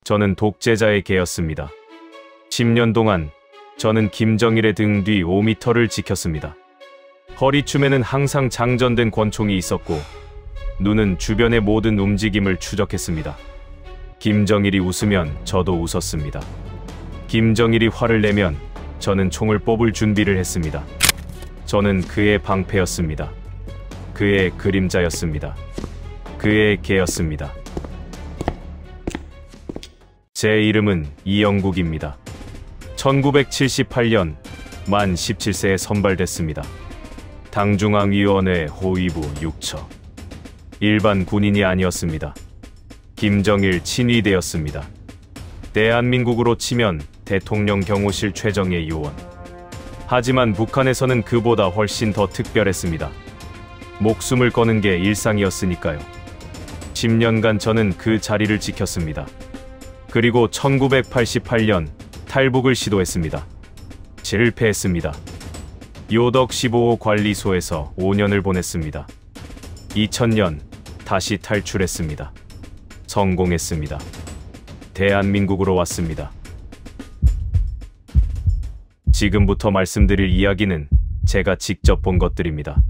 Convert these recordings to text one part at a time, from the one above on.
저는 독재자의 개였습니다. 10년 동안 저는 김정일의 등 뒤 5m를 지켰습니다. 허리춤에는 항상 장전된 권총이 있었고 눈은 주변의 모든 움직임을 추적했습니다. 김정일이 웃으면 저도 웃었습니다. 김정일이 화를 내면 저는 총을 뽑을 준비를 했습니다. 저는 그의 방패였습니다. 그의 그림자였습니다. 그의 개였습니다. 제 이름은 이영국입니다. 1978년 만 17세에 선발됐습니다. 당중앙위원회 호위부 6처. 일반 군인이 아니었습니다. 김정일 친위대였습니다. 대한민국으로 치면 대통령 경호실 최정예 요원. 하지만 북한에서는 그보다 훨씬 더 특별했습니다. 목숨을 거는 게 일상이었으니까요. 10년간 저는 그 자리를 지켰습니다. 그리고 1988년 탈북을 시도했습니다. 실패했습니다. 요덕 15호 관리소에서 5년을 보냈습니다. 2000년 다시 탈출했습니다. 성공했습니다. 대한민국으로 왔습니다. 지금부터 말씀드릴 이야기는 제가 직접 본 것들입니다.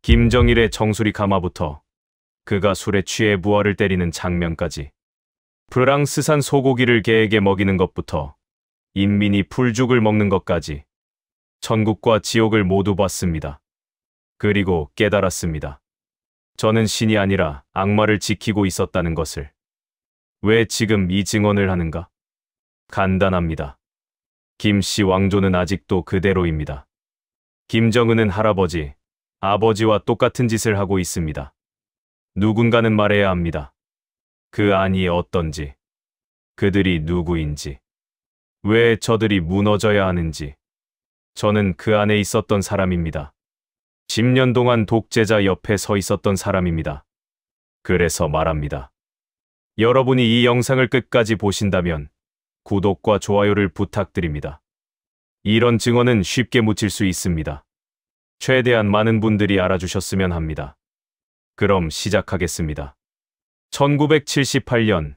김정일의 정수리 가마부터 그가 술에 취해 부하를 때리는 장면까지, 프랑스산 소고기를 개에게 먹이는 것부터 인민이 풀죽을 먹는 것까지 천국과 지옥을 모두 봤습니다. 그리고 깨달았습니다. 저는 신이 아니라 악마를 지키고 있었다는 것을. 왜 지금 이 증언을 하는가? 간단합니다. 김씨 왕조는 아직도 그대로입니다. 김정은은 할아버지, 아버지와 똑같은 짓을 하고 있습니다. 누군가는 말해야 합니다. 그 안이 어떤지, 그들이 누구인지, 왜 저들이 무너져야 하는지. 저는 그 안에 있었던 사람입니다. 10년 동안 독재자 옆에 서 있었던 사람입니다. 그래서 말합니다. 여러분이 이 영상을 끝까지 보신다면 구독과 좋아요를 부탁드립니다. 이런 증언은 쉽게 묻힐 수 있습니다. 최대한 많은 분들이 알아주셨으면 합니다. 그럼 시작하겠습니다. 1978년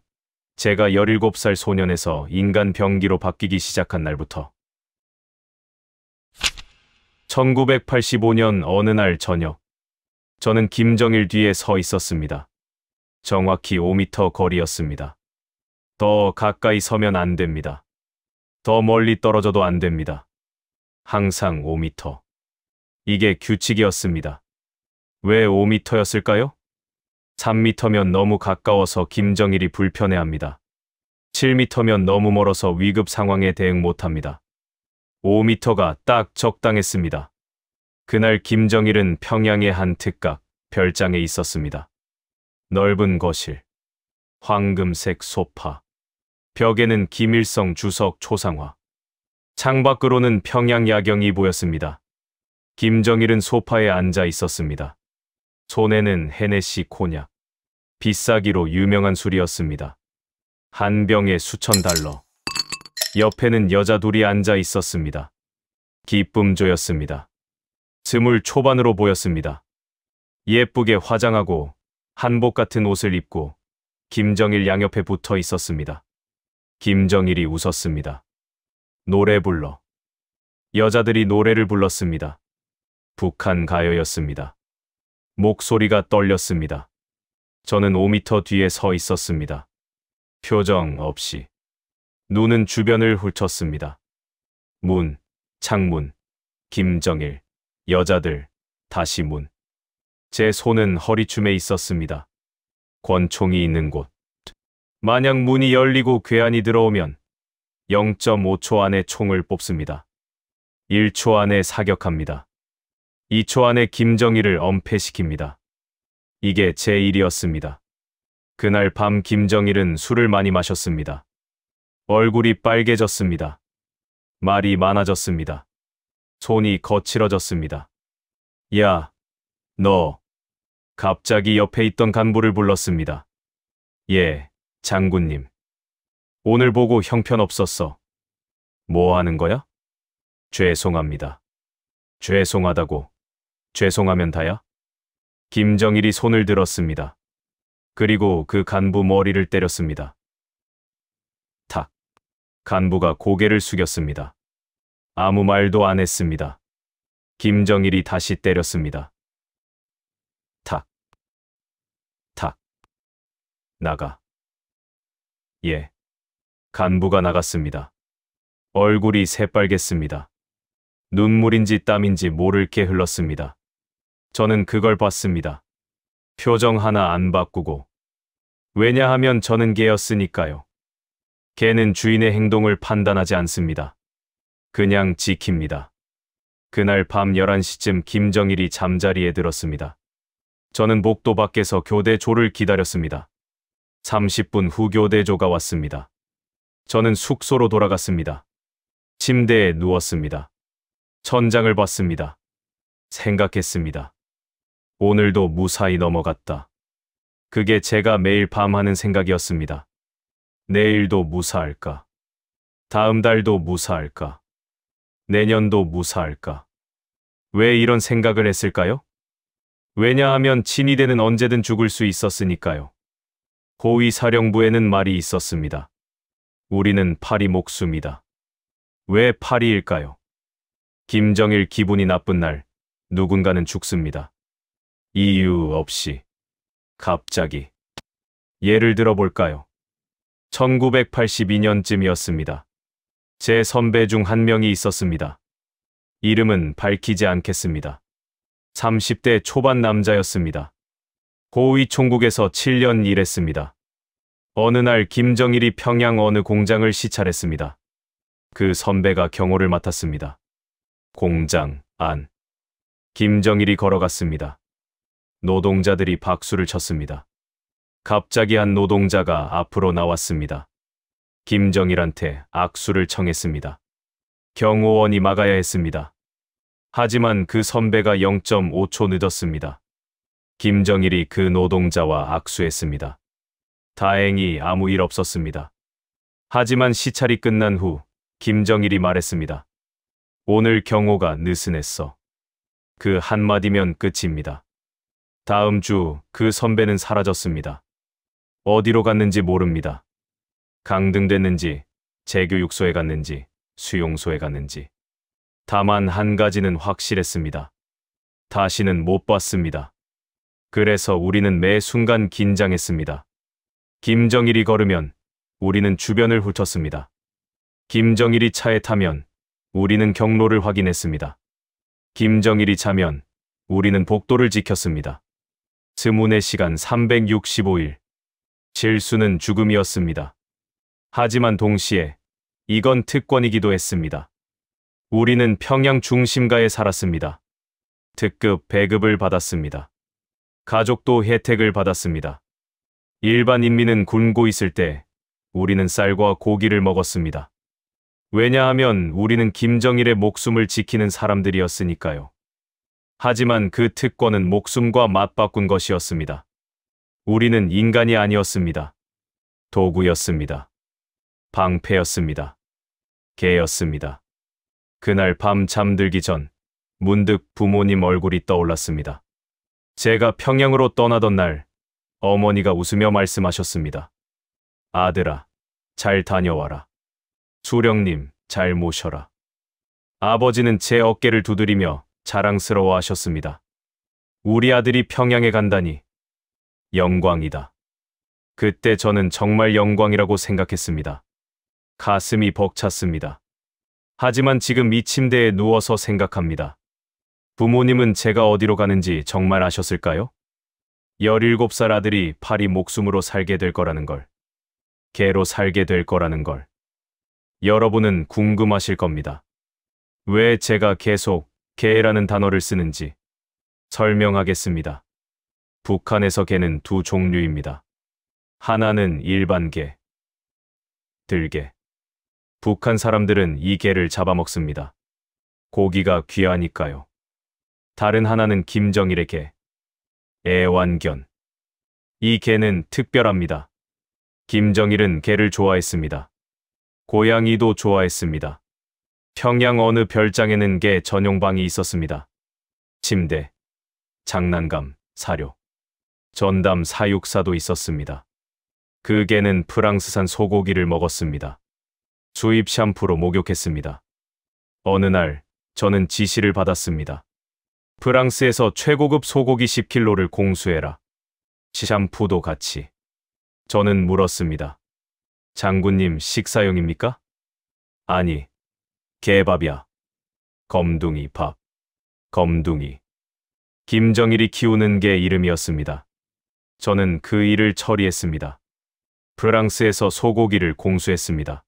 제가 17살 소년에서 인간 병기로 바뀌기 시작한 날부터 1985년 어느 날 저녁, 저는 김정일 뒤에 서 있었습니다. 정확히 5m 거리였습니다. 더 가까이 서면 안 됩니다. 더 멀리 떨어져도 안 됩니다. 항상 5m. 이게 규칙이었습니다. 왜 5m였을까요? 3m면 너무 가까워서 김정일이 불편해합니다. 7m면 너무 멀어서 위급 상황에 대응 못합니다. 5m가 딱 적당했습니다. 그날 김정일은 평양의 한 특각, 별장에 있었습니다. 넓은 거실, 황금색 소파, 벽에는 김일성 주석 초상화, 창밖으로는 평양 야경이 보였습니다. 김정일은 소파에 앉아 있었습니다. 손에는 헤네시 코냑, 비싸기로 유명한 술이었습니다. 한 병에 수천 달러. 옆에는 여자 둘이 앉아 있었습니다. 기쁨조였습니다. 스물 초반으로 보였습니다. 예쁘게 화장하고 한복 같은 옷을 입고 김정일 양옆에 붙어 있었습니다. 김정일이 웃었습니다. 노래 불러. 여자들이 노래를 불렀습니다. 북한 가요였습니다. 목소리가 떨렸습니다. 저는 5m 뒤에 서 있었습니다. 표정 없이. 눈은 주변을 훑었습니다. 문, 창문, 김정일, 여자들, 다시 문. 제 손은 허리춤에 있었습니다. 권총이 있는 곳. 만약 문이 열리고 괴한이 들어오면 0.5초 안에 총을 뽑습니다. 1초 안에 사격합니다. 2초 안에 김정일을 엄폐시킵니다. 이게 제 일이었습니다. 그날 밤 김정일은 술을 많이 마셨습니다. 얼굴이 빨개졌습니다. 말이 많아졌습니다. 손이 거칠어졌습니다. 야, 너. 갑자기 옆에 있던 간부를 불렀습니다. 예, 장군님. 오늘 보고 형편없었어. 뭐 하는 거야? 죄송합니다. 죄송하다고. 죄송하면 다야? 김정일이 손을 들었습니다. 그리고 그 간부 머리를 때렸습니다. 간부가 고개를 숙였습니다. 아무 말도 안 했습니다. 김정일이 다시 때렸습니다. 탁, 탁, 나가. 예. 간부가 나갔습니다. 얼굴이 새빨갰습니다. 눈물인지 땀인지 모를 게 흘렀습니다. 저는 그걸 봤습니다. 표정 하나 안 바꾸고. 왜냐하면 저는 개였으니까요. 개는 주인의 행동을 판단하지 않습니다. 그냥 지킵니다. 그날 밤 11시쯤 김정일이 잠자리에 들었습니다. 저는 복도 밖에서 교대조를 기다렸습니다. 30분 후 교대조가 왔습니다. 저는 숙소로 돌아갔습니다. 침대에 누웠습니다. 천장을 봤습니다. 생각했습니다. 오늘도 무사히 넘어갔다. 그게 제가 매일 밤 하는 생각이었습니다. 내일도 무사할까? 다음 달도 무사할까? 내년도 무사할까? 왜 이런 생각을 했을까요? 왜냐하면 친위대는 언제든 죽을 수 있었으니까요. 호위 사령부에는 말이 있었습니다. 우리는 파리 목숨이다. 왜 파리일까요? 김정일 기분이 나쁜 날 누군가는 죽습니다. 이유 없이. 갑자기. 예를 들어 볼까요? 1982년쯤이었습니다. 제 선배 중 한 명이 있었습니다. 이름은 밝히지 않겠습니다. 30대 초반 남자였습니다. 고위 총국에서 7년 일했습니다. 어느 날 김정일이 평양 어느 공장을 시찰했습니다. 그 선배가 경호를 맡았습니다. 공장 안. 김정일이 걸어갔습니다. 노동자들이 박수를 쳤습니다. 갑자기 한 노동자가 앞으로 나왔습니다. 김정일한테 악수를 청했습니다. 경호원이 막아야 했습니다. 하지만 그 선배가 0.5초 늦었습니다. 김정일이 그 노동자와 악수했습니다. 다행히 아무 일 없었습니다. 하지만 시찰이 끝난 후 김정일이 말했습니다. 오늘 경호가 느슨했어. 그 한마디면 끝입니다. 다음 주 그 선배는 사라졌습니다. 어디로 갔는지 모릅니다. 강등됐는지, 재교육소에 갔는지, 수용소에 갔는지. 다만 한 가지는 확실했습니다. 다시는 못 봤습니다. 그래서 우리는 매 순간 긴장했습니다. 김정일이 걸으면 우리는 주변을 훑었습니다. 김정일이 차에 타면 우리는 경로를 확인했습니다. 김정일이 자면 우리는 복도를 지켰습니다. 스문의 시간 365일. 질수는 죽음이었습니다. 하지만 동시에 이건 특권이기도 했습니다. 우리는 평양 중심가에 살았습니다. 특급 배급을 받았습니다. 가족도 혜택을 받았습니다. 일반 인민은 굶고 있을 때 우리는 쌀과 고기를 먹었습니다. 왜냐하면 우리는 김정일의 목숨을 지키는 사람들이었으니까요. 하지만 그 특권은 목숨과 맞바꾼 것이었습니다. 우리는 인간이 아니었습니다. 도구였습니다. 방패였습니다. 개였습니다. 그날 밤 잠들기 전 문득 부모님 얼굴이 떠올랐습니다. 제가 평양으로 떠나던 날 어머니가 웃으며 말씀하셨습니다. 아들아, 잘 다녀와라. 수령님, 잘 모셔라. 아버지는 제 어깨를 두드리며 자랑스러워 하셨습니다. 우리 아들이 평양에 간다니. 영광이다. 그때 저는 정말 영광이라고 생각했습니다. 가슴이 벅찼습니다. 하지만 지금 이 침대에 누워서 생각합니다. 부모님은 제가 어디로 가는지 정말 아셨을까요? 17살 아들이 파리 목숨으로 살게 될 거라는 걸. 개로 살게 될 거라는 걸. 여러분은 궁금하실 겁니다. 왜 제가 계속 개라는 단어를 쓰는지 설명하겠습니다. 북한에서 개는 두 종류입니다. 하나는 일반 개, 들개. 북한 사람들은 이 개를 잡아먹습니다. 고기가 귀하니까요. 다른 하나는 김정일의 개, 애완견. 이 개는 특별합니다. 김정일은 개를 좋아했습니다. 고양이도 좋아했습니다. 평양 어느 별장에는 개 전용방이 있었습니다. 침대, 장난감, 사료, 전담 사육사도 있었습니다. 그 개는 프랑스산 소고기를 먹었습니다. 수입 샴푸로 목욕했습니다. 어느 날 저는 지시를 받았습니다. 프랑스에서 최고급 소고기 10kg를 공수해라. 샴푸도 같이. 저는 물었습니다. 장군님 식사용입니까? 아니, 개밥이야. 검둥이 밥. 검둥이. 김정일이 키우는 개 이름이었습니다. 저는 그 일을 처리했습니다. 프랑스에서 소고기를 공수했습니다.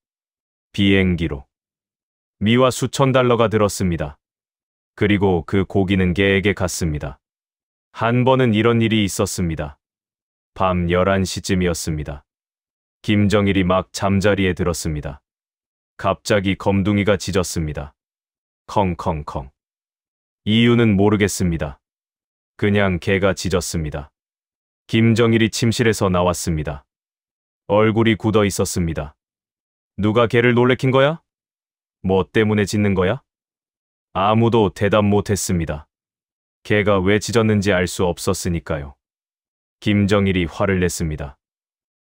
비행기로. 미와 수천 달러가 들었습니다. 그리고 그 고기는 개에게 갔습니다. 한 번은 이런 일이 있었습니다. 밤 11시쯤이었습니다. 김정일이 막 잠자리에 들었습니다. 갑자기 검둥이가 짖었습니다. 컹컹컹. 이유는 모르겠습니다. 그냥 개가 짖었습니다. 김정일이 침실에서 나왔습니다. 얼굴이 굳어 있었습니다. 누가 개를 놀래킨 거야? 뭐 때문에 짖는 거야? 아무도 대답 못했습니다. 개가 왜 짖었는지 알 수 없었으니까요. 김정일이 화를 냈습니다.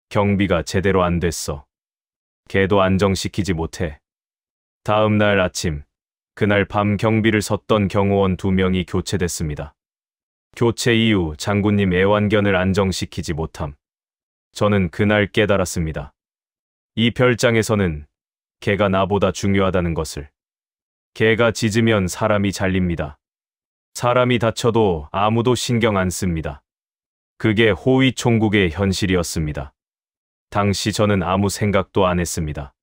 경비가 제대로 안 됐어. 개도 안정시키지 못해. 다음 날 아침, 그날 밤 경비를 섰던 경호원 2명이 교체됐습니다. 교체 이후 장군님 애완견을 안정시키지 못함. 저는 그날 깨달았습니다. 이 별장에서는 개가 나보다 중요하다는 것을. 개가 짖으면 사람이 잘립니다. 사람이 다쳐도 아무도 신경 안 씁니다. 그게 호위총국의 현실이었습니다. 당시 저는 아무 생각도 안 했습니다.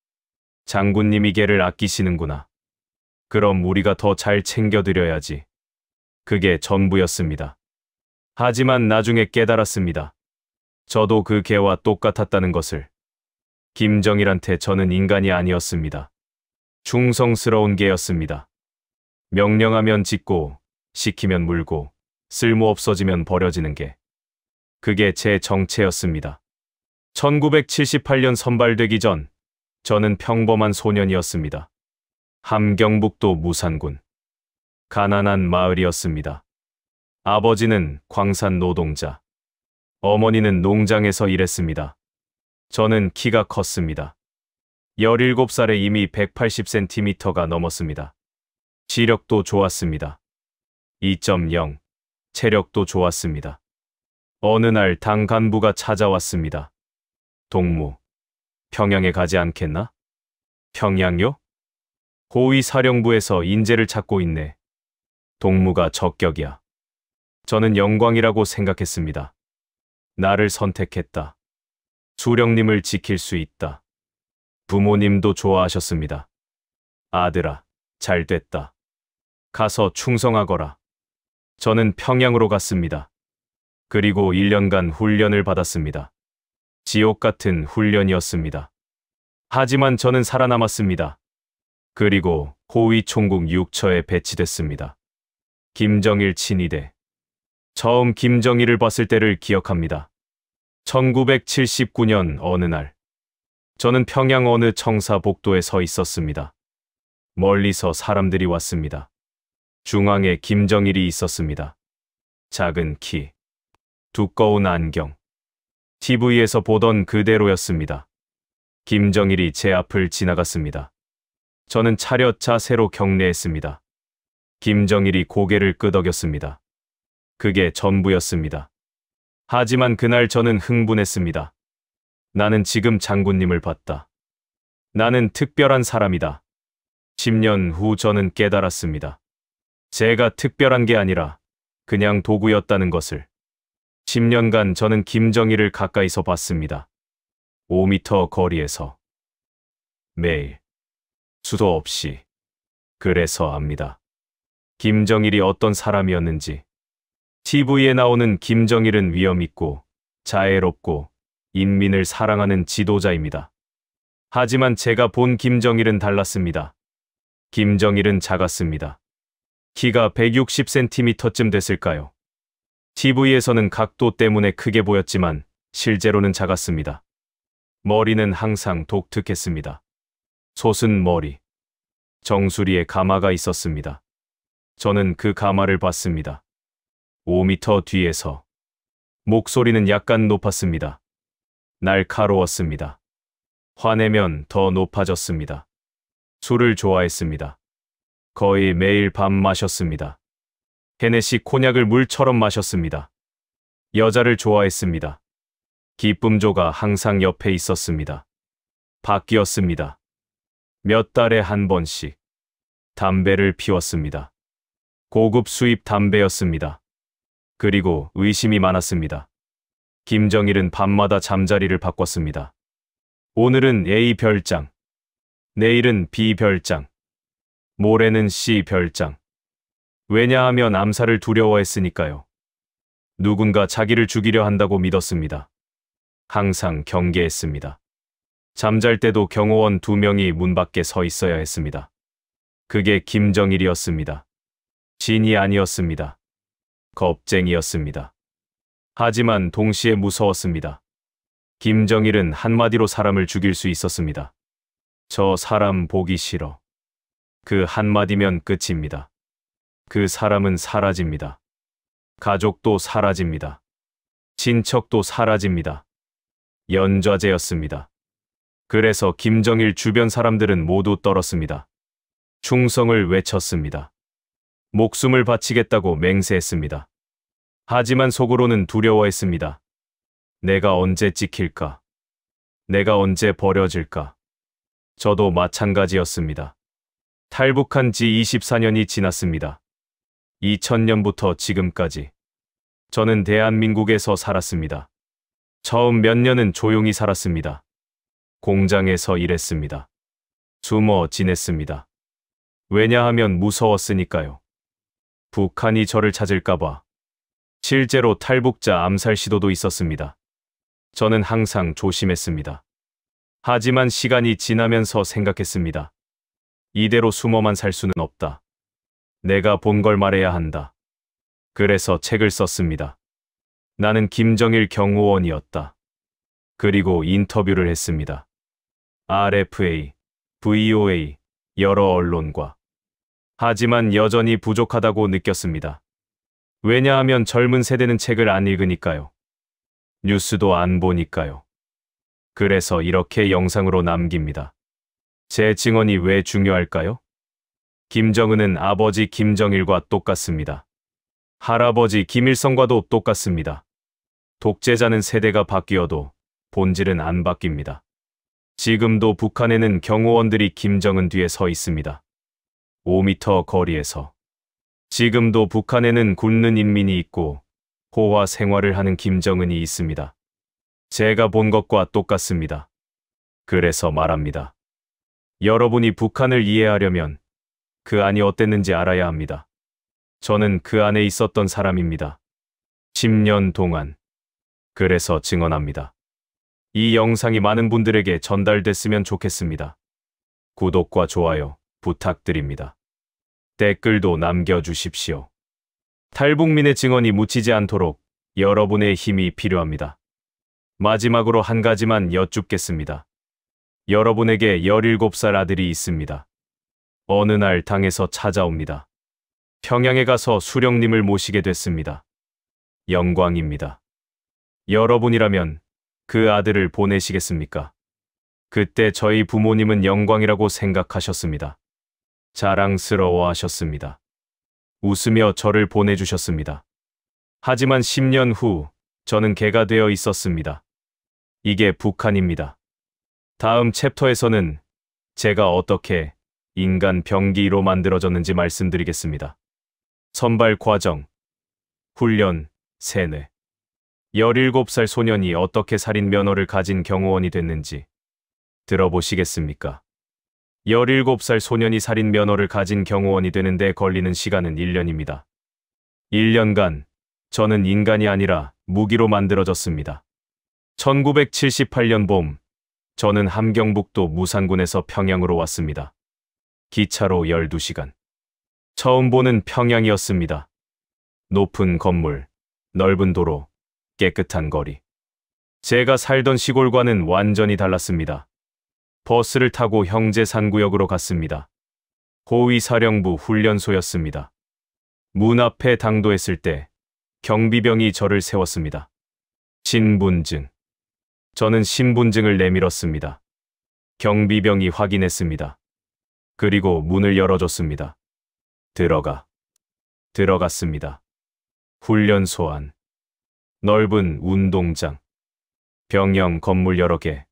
장군님이 개를 아끼시는구나. 그럼 우리가 더 잘 챙겨드려야지. 그게 전부였습니다. 하지만 나중에 깨달았습니다. 저도 그 개와 똑같았다는 것을. 김정일한테 저는 인간이 아니었습니다. 충성스러운 개였습니다. 명령하면 짖고, 시키면 물고, 쓸모없어지면 버려지는 개. 그게 제 정체였습니다. 1978년 선발되기 전, 저는 평범한 소년이었습니다. 함경북도 무산군. 가난한 마을이었습니다. 아버지는 광산 노동자, 어머니는 농장에서 일했습니다. 저는 키가 컸습니다. 17살에 이미 180cm가 넘었습니다. 지력도 좋았습니다. 2.0, 체력도 좋았습니다. 어느 날 당 간부가 찾아왔습니다. 동무, 평양에 가지 않겠나? 평양요? 호위사령부에서 인재를 찾고 있네. 동무가 적격이야. 저는 영광이라고 생각했습니다. 나를 선택했다. 수령님을 지킬 수 있다. 부모님도 좋아하셨습니다. 아들아, 잘 됐다. 가서 충성하거라. 저는 평양으로 갔습니다. 그리고 1년간 훈련을 받았습니다. 지옥 같은 훈련이었습니다. 하지만 저는 살아남았습니다. 그리고 호위총국 6처에 배치됐습니다. 김정일 친위대. 처음 김정일을 봤을 때를 기억합니다. 1979년 어느 날, 저는 평양 어느 청사 복도에 서 있었습니다. 멀리서 사람들이 왔습니다. 중앙에 김정일이 있었습니다. 작은 키, 두꺼운 안경. TV에서 보던 그대로였습니다. 김정일이 제 앞을 지나갔습니다. 저는 차렷 자세로 경례했습니다. 김정일이 고개를 끄덕였습니다. 그게 전부였습니다. 하지만 그날 저는 흥분했습니다. 나는 지금 장군님을 봤다. 나는 특별한 사람이다. 10년 후 저는 깨달았습니다. 제가 특별한 게 아니라 그냥 도구였다는 것을. 10년간 저는 김정일을 가까이서 봤습니다. 5m 거리에서. 매일. 수도 없이. 그래서 압니다. 김정일이 어떤 사람이었는지. TV에 나오는 김정일은 위엄있고 자애롭고 인민을 사랑하는 지도자입니다. 하지만 제가 본 김정일은 달랐습니다. 김정일은 작았습니다. 키가 160cm쯤 됐을까요? TV에서는 각도 때문에 크게 보였지만 실제로는 작았습니다. 머리는 항상 독특했습니다. 솟은 머리. 정수리에 가마가 있었습니다. 저는 그 가마를 봤습니다. 5m 뒤에서. 목소리는 약간 높았습니다. 날카로웠습니다. 화내면 더 높아졌습니다. 술을 좋아했습니다. 거의 매일 밤 마셨습니다. 헤네시 코냑을 물처럼 마셨습니다. 여자를 좋아했습니다. 기쁨조가 항상 옆에 있었습니다. 바뀌었습니다. 몇 달에 한 번씩 담배를 피웠습니다. 고급 수입 담배였습니다. 그리고 의심이 많았습니다. 김정일은 밤마다 잠자리를 바꿨습니다. 오늘은 A 별장, 내일은 B 별장, 모레는 C 별장. 왜냐하면 암살을 두려워했으니까요. 누군가 자기를 죽이려 한다고 믿었습니다. 항상 경계했습니다. 잠잘 때도 경호원 2명이 문 밖에 서 있어야 했습니다. 그게 김정일이었습니다. 진이 아니었습니다. 겁쟁이였습니다. 하지만 동시에 무서웠습니다. 김정일은 한마디로 사람을 죽일 수 있었습니다. 저 사람 보기 싫어. 그 한마디면 끝입니다. 그 사람은 사라집니다. 가족도 사라집니다. 친척도 사라집니다. 연좌제였습니다. 그래서 김정일 주변 사람들은 모두 떨었습니다. 충성을 외쳤습니다. 목숨을 바치겠다고 맹세했습니다. 하지만 속으로는 두려워했습니다. 내가 언제 찍힐까? 내가 언제 버려질까? 저도 마찬가지였습니다. 탈북한 지 24년이 지났습니다. 2000년부터 지금까지 저는 대한민국에서 살았습니다. 처음 몇 년은 조용히 살았습니다. 공장에서 일했습니다. 숨어 지냈습니다. 왜냐하면 무서웠으니까요. 북한이 저를 찾을까봐. 실제로 탈북자 암살 시도도 있었습니다. 저는 항상 조심했습니다. 하지만 시간이 지나면서 생각했습니다. 이대로 숨어만 살 수는 없다. 내가 본 걸 말해야 한다. 그래서 책을 썼습니다. 나는 김정일 경호원이었다. 그리고 인터뷰를 했습니다. RFA, VOA, 여러 언론과. 하지만 여전히 부족하다고 느꼈습니다. 왜냐하면 젊은 세대는 책을 안 읽으니까요. 뉴스도 안 보니까요. 그래서 이렇게 영상으로 남깁니다. 제 증언이 왜 중요할까요? 김정은은 아버지 김정일과 똑같습니다. 할아버지 김일성과도 똑같습니다. 독재자는 세대가 바뀌어도 본질은 안 바뀝니다. 지금도 북한에는 경호원들이 김정은 뒤에 서 있습니다. 5m 거리에서. 지금도 북한에는 굶는 인민이 있고 호화 생활을 하는 김정은이 있습니다. 제가 본 것과 똑같습니다. 그래서 말합니다. 여러분이 북한을 이해하려면 그 안이 어땠는지 알아야 합니다. 저는 그 안에 있었던 사람입니다. 10년 동안. 그래서 증언합니다. 이 영상이 많은 분들에게 전달됐으면 좋겠습니다. 구독과 좋아요 부탁드립니다. 댓글도 남겨주십시오. 탈북민의 증언이 묻히지 않도록 여러분의 힘이 필요합니다. 마지막으로 한 가지만 여쭙겠습니다. 여러분에게 17살 아들이 있습니다. 어느 날 당에서 찾아옵니다. 평양에 가서 수령님을 모시게 됐습니다. 영광입니다. 여러분이라면 그 아들을 보내시겠습니까? 그때 저희 부모님은 영광이라고 생각하셨습니다. 자랑스러워하셨습니다. 웃으며 저를 보내주셨습니다. 하지만 10년 후 저는 개가 되어 있었습니다. 이게 북한입니다. 다음 챕터에서는 제가 어떻게 인간 병기로 만들어졌는지 말씀드리겠습니다. 선발 과정, 훈련, 세뇌. 17살 소년이 어떻게 살인 면허를 가진 경호원이 됐는지 들어보시겠습니까? 17살 소년이 살인 면허를 가진 경호원이 되는데 걸리는 시간은 1년입니다. 1년간 저는 인간이 아니라 무기로 만들어졌습니다. 1978년 봄, 저는 함경북도 무산군에서 평양으로 왔습니다. 기차로 12시간. 처음 보는 평양이었습니다. 높은 건물, 넓은 도로, 깨끗한 거리. 제가 살던 시골과는 완전히 달랐습니다. 버스를 타고 형제산구역으로 갔습니다. 호위사령부 훈련소였습니다. 문 앞에 당도했을 때 경비병이 저를 세웠습니다. 신분증. 저는 신분증을 내밀었습니다. 경비병이 확인했습니다. 그리고 문을 열어줬습니다. 들어갔습니다. 훈련소 안. 넓은 운동장. 병영 건물 여러 개.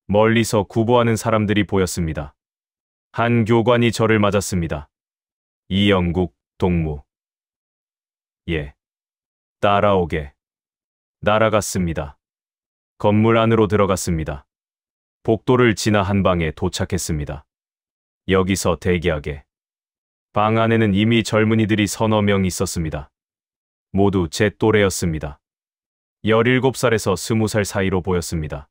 멀리서 구보하는 사람들이 보였습니다. 한 교관이 저를 맞았습니다. 이영국 동무. 예. 따라오게. 날아갔습니다. 건물 안으로 들어갔습니다. 복도를 지나 한 방에 도착했습니다. 여기서 대기하게. 방 안에는 이미 젊은이들이 서너 명 있었습니다. 모두 제 또래였습니다. 17살에서 20살 사이로 보였습니다.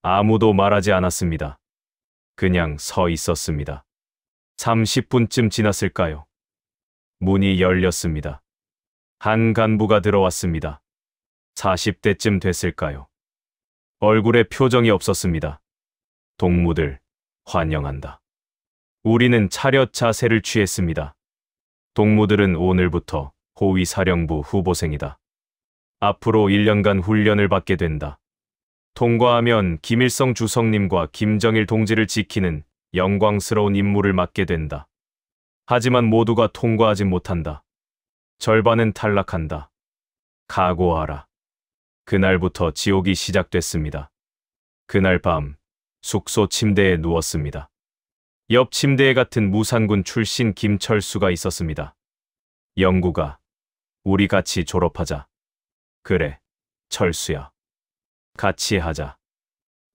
아무도 말하지 않았습니다. 그냥 서 있었습니다. 30분쯤 지났을까요? 문이 열렸습니다. 한 간부가 들어왔습니다. 40대쯤 됐을까요? 얼굴에 표정이 없었습니다. 동무들, 환영한다. 우리는 차렷 자세를 취했습니다. 동무들은 오늘부터 호위사령부 후보생이다. 앞으로 1년간 훈련을 받게 된다. 통과하면 김일성 주석님과 김정일 동지를 지키는 영광스러운 임무를 맡게 된다. 하지만 모두가 통과하지 못한다. 절반은 탈락한다. 각오하라. 그날부터 지옥이 시작됐습니다. 그날 밤 숙소 침대에 누웠습니다. 옆 침대에 같은 무산군 출신 김철수가 있었습니다. 영구가, 우리 같이 졸업하자. 그래, 철수야. 같이 하자.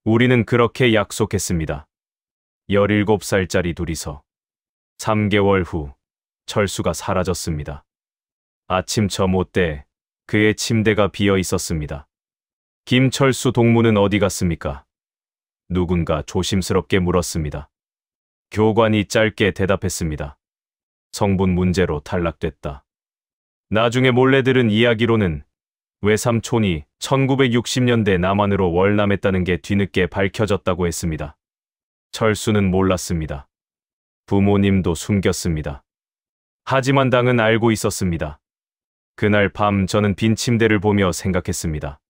우리는 그렇게 약속했습니다. 17살짜리 둘이서. 3개월 후 철수가 사라졌습니다. 아침 점호 때 그의 침대가 비어 있었습니다. 김철수 동무는 어디 갔습니까? 누군가 조심스럽게 물었습니다. 교관이 짧게 대답했습니다. 성분 문제로 탈락됐다. 나중에 몰래 들은 이야기로는 외삼촌이 1960년대 남한으로 월남했다는 게 뒤늦게 밝혀졌다고 했습니다. 철수는 몰랐습니다. 부모님도 숨겼습니다. 하지만 당은 알고 있었습니다. 그날 밤 저는 빈 침대를 보며 생각했습니다.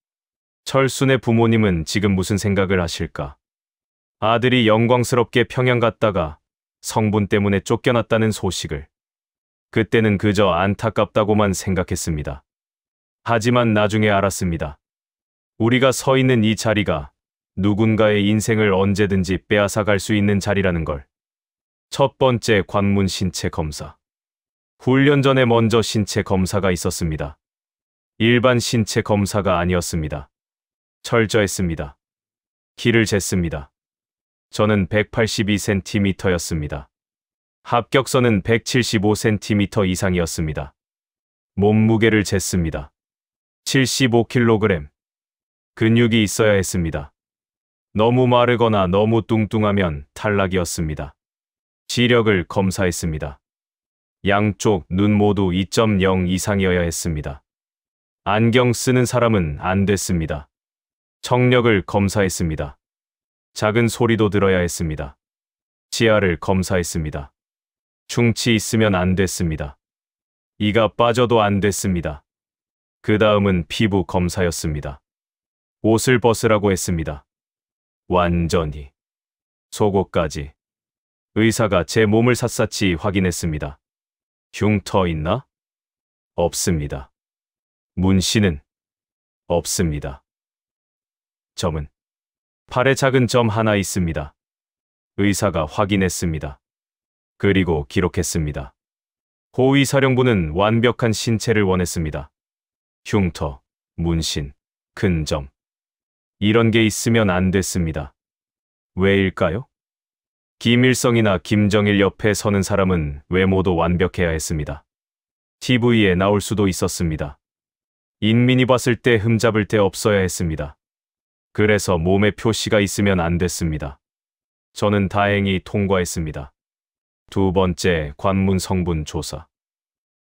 철수네 부모님은 지금 무슨 생각을 하실까? 아들이 영광스럽게 평양 갔다가 성분 때문에 쫓겨났다는 소식을. 그때는 그저 안타깝다고만 생각했습니다. 하지만 나중에 알았습니다. 우리가 서 있는 이 자리가 누군가의 인생을 언제든지 빼앗아 갈 수 있는 자리라는 걸. 첫 번째 관문 신체 검사. 훈련 전에 먼저 신체 검사가 있었습니다. 일반 신체 검사가 아니었습니다. 철저했습니다. 키를 쟀습니다. 저는 182cm였습니다. 합격선은 175cm 이상이었습니다. 몸무게를 쟀습니다. 75kg. 근육이 있어야 했습니다. 너무 마르거나 너무 뚱뚱하면 탈락이었습니다. 지력을 검사했습니다. 양쪽 눈 모두 2.0 이상이어야 했습니다. 안경 쓰는 사람은 안 됐습니다. 청력을 검사했습니다. 작은 소리도 들어야 했습니다. 치아를 검사했습니다. 충치 있으면 안 됐습니다. 이가 빠져도 안 됐습니다. 그 다음은 피부 검사였습니다. 옷을 벗으라고 했습니다. 완전히. 속옷까지. 의사가 제 몸을 샅샅이 확인했습니다. 흉터 있나? 없습니다. 문신은? 없습니다. 점은? 팔에 작은 점 하나 있습니다. 의사가 확인했습니다. 그리고 기록했습니다. 호위사령부는 완벽한 신체를 원했습니다. 흉터, 문신, 큰 점. 이런 게 있으면 안 됐습니다. 왜일까요? 김일성이나 김정일 옆에 서는 사람은 외모도 완벽해야 했습니다. TV에 나올 수도 있었습니다. 인민이 봤을 때 흠잡을 데 없어야 했습니다. 그래서 몸에 표시가 있으면 안 됐습니다. 저는 다행히 통과했습니다. 두 번째 관문 성분 조사.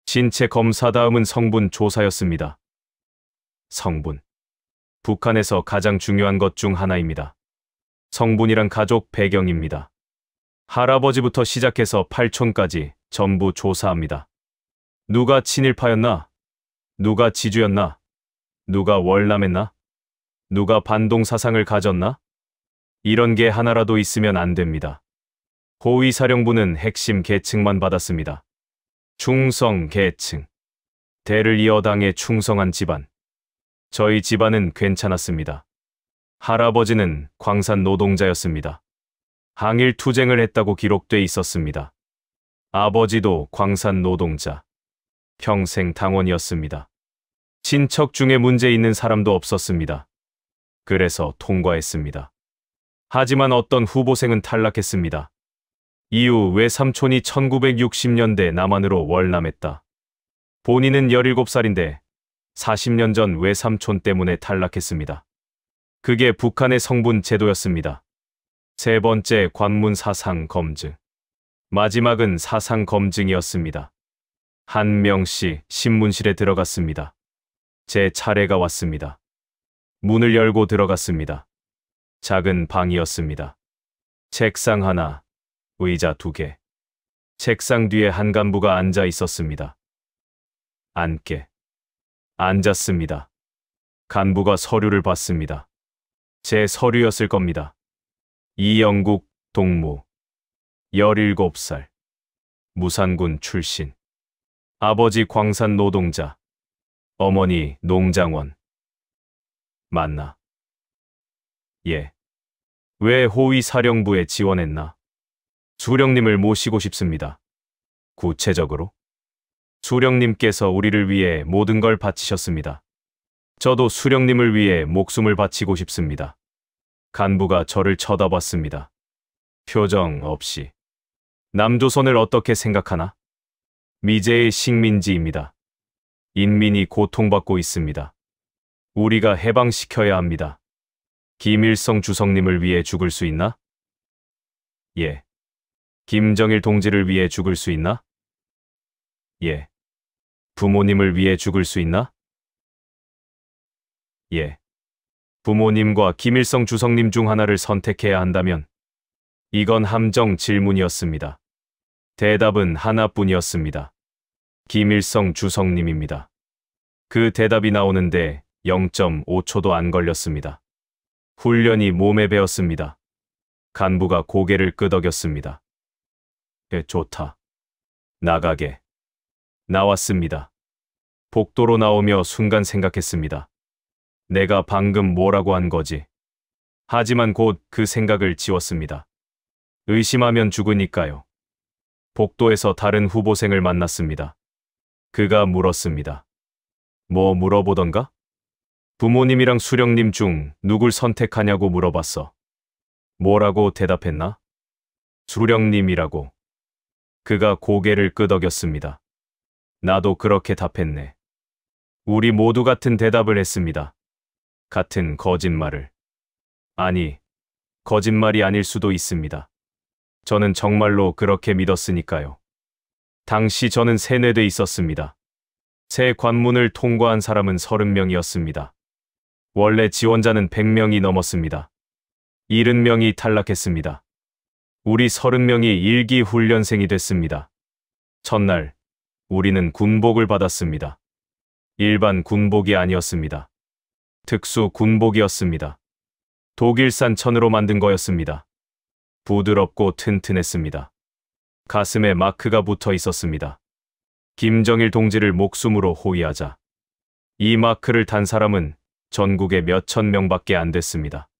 신체 검사 다음은 성분 조사였습니다. 성분. 북한에서 가장 중요한 것 중 하나입니다. 성분이란 가족 배경입니다. 할아버지부터 시작해서 팔촌까지 전부 조사합니다. 누가 친일파였나? 누가 지주였나? 누가 월남했나? 누가 반동 사상을 가졌나? 이런 게 하나라도 있으면 안 됩니다. 호위사령부는 핵심 계층만 받았습니다. 충성 계층. 대를 이어 당에 충성한 집안. 저희 집안은 괜찮았습니다. 할아버지는 광산 노동자였습니다. 항일 투쟁을 했다고 기록돼 있었습니다. 아버지도 광산 노동자. 평생 당원이었습니다. 친척 중에 문제 있는 사람도 없었습니다. 그래서 통과했습니다. 하지만 어떤 후보생은 탈락했습니다. 이후 외삼촌이 1960년대 남한으로 월남했다. 본인은 17살인데 40년 전 외삼촌 때문에 탈락했습니다. 그게 북한의 성분 제도였습니다. 세 번째 관문 사상 검증. 마지막은 사상 검증이었습니다. 한 명씩 신문실에 들어갔습니다. 제 차례가 왔습니다. 문을 열고 들어갔습니다. 작은 방이었습니다. 책상 하나, 의자 2개. 책상 뒤에 한 간부가 앉아 있었습니다. 앉게. 앉았습니다. 간부가 서류를 봤습니다. 제 서류였을 겁니다. 이영국 동무. 17살. 무산군 출신. 아버지 광산 노동자. 어머니 농장원. 맞나? 예. 왜 호위사령부에 지원했나? 수령님을 모시고 싶습니다. 구체적으로? 수령님께서 우리를 위해 모든 걸 바치셨습니다. 저도 수령님을 위해 목숨을 바치고 싶습니다. 간부가 저를 쳐다봤습니다. 표정 없이. 남조선을 어떻게 생각하나? 미제의 식민지입니다. 인민이 고통받고 있습니다. 우리가 해방시켜야 합니다. 김일성 주석님을 위해 죽을 수 있나? 예. 김정일 동지를 위해 죽을 수 있나? 예. 부모님을 위해 죽을 수 있나? 예. 부모님과 김일성 주석님 중 하나를 선택해야 한다면? 이건 함정 질문이었습니다. 대답은 하나뿐이었습니다. 김일성 주석님입니다. 그 대답이 나오는데 0.5초도 안 걸렸습니다. 훈련이 몸에 배었습니다. 간부가 고개를 끄덕였습니다. 좋다. 나가게. 나왔습니다. 복도로 나오며 순간 생각했습니다. 내가 방금 뭐라고 한 거지? 하지만 곧 그 생각을 지웠습니다. 의심하면 죽으니까요. 복도에서 다른 후보생을 만났습니다. 그가 물었습니다. 뭐 물어보던가? 부모님이랑 수령님 중 누굴 선택하냐고 물어봤어. 뭐라고 대답했나? 수령님이라고. 그가 고개를 끄덕였습니다. 나도 그렇게 답했네. 우리 모두 같은 대답을 했습니다. 같은 거짓말을. 아니, 거짓말이 아닐 수도 있습니다. 저는 정말로 그렇게 믿었으니까요. 당시 저는 세뇌돼 있었습니다. 새 관문을 통과한 사람은 30명이었습니다. 원래 지원자는 100명이 넘었습니다. 70명이 탈락했습니다. 우리 30명이 일기 훈련생이 됐습니다. 첫날, 우리는 군복을 받았습니다. 일반 군복이 아니었습니다. 특수 군복이었습니다. 독일산 천으로 만든 거였습니다. 부드럽고 튼튼했습니다. 가슴에 마크가 붙어 있었습니다. 김정일 동지를 목숨으로 호위하자. 이 마크를 단 사람은 전국에 몇천 명밖에 안 됐습니다.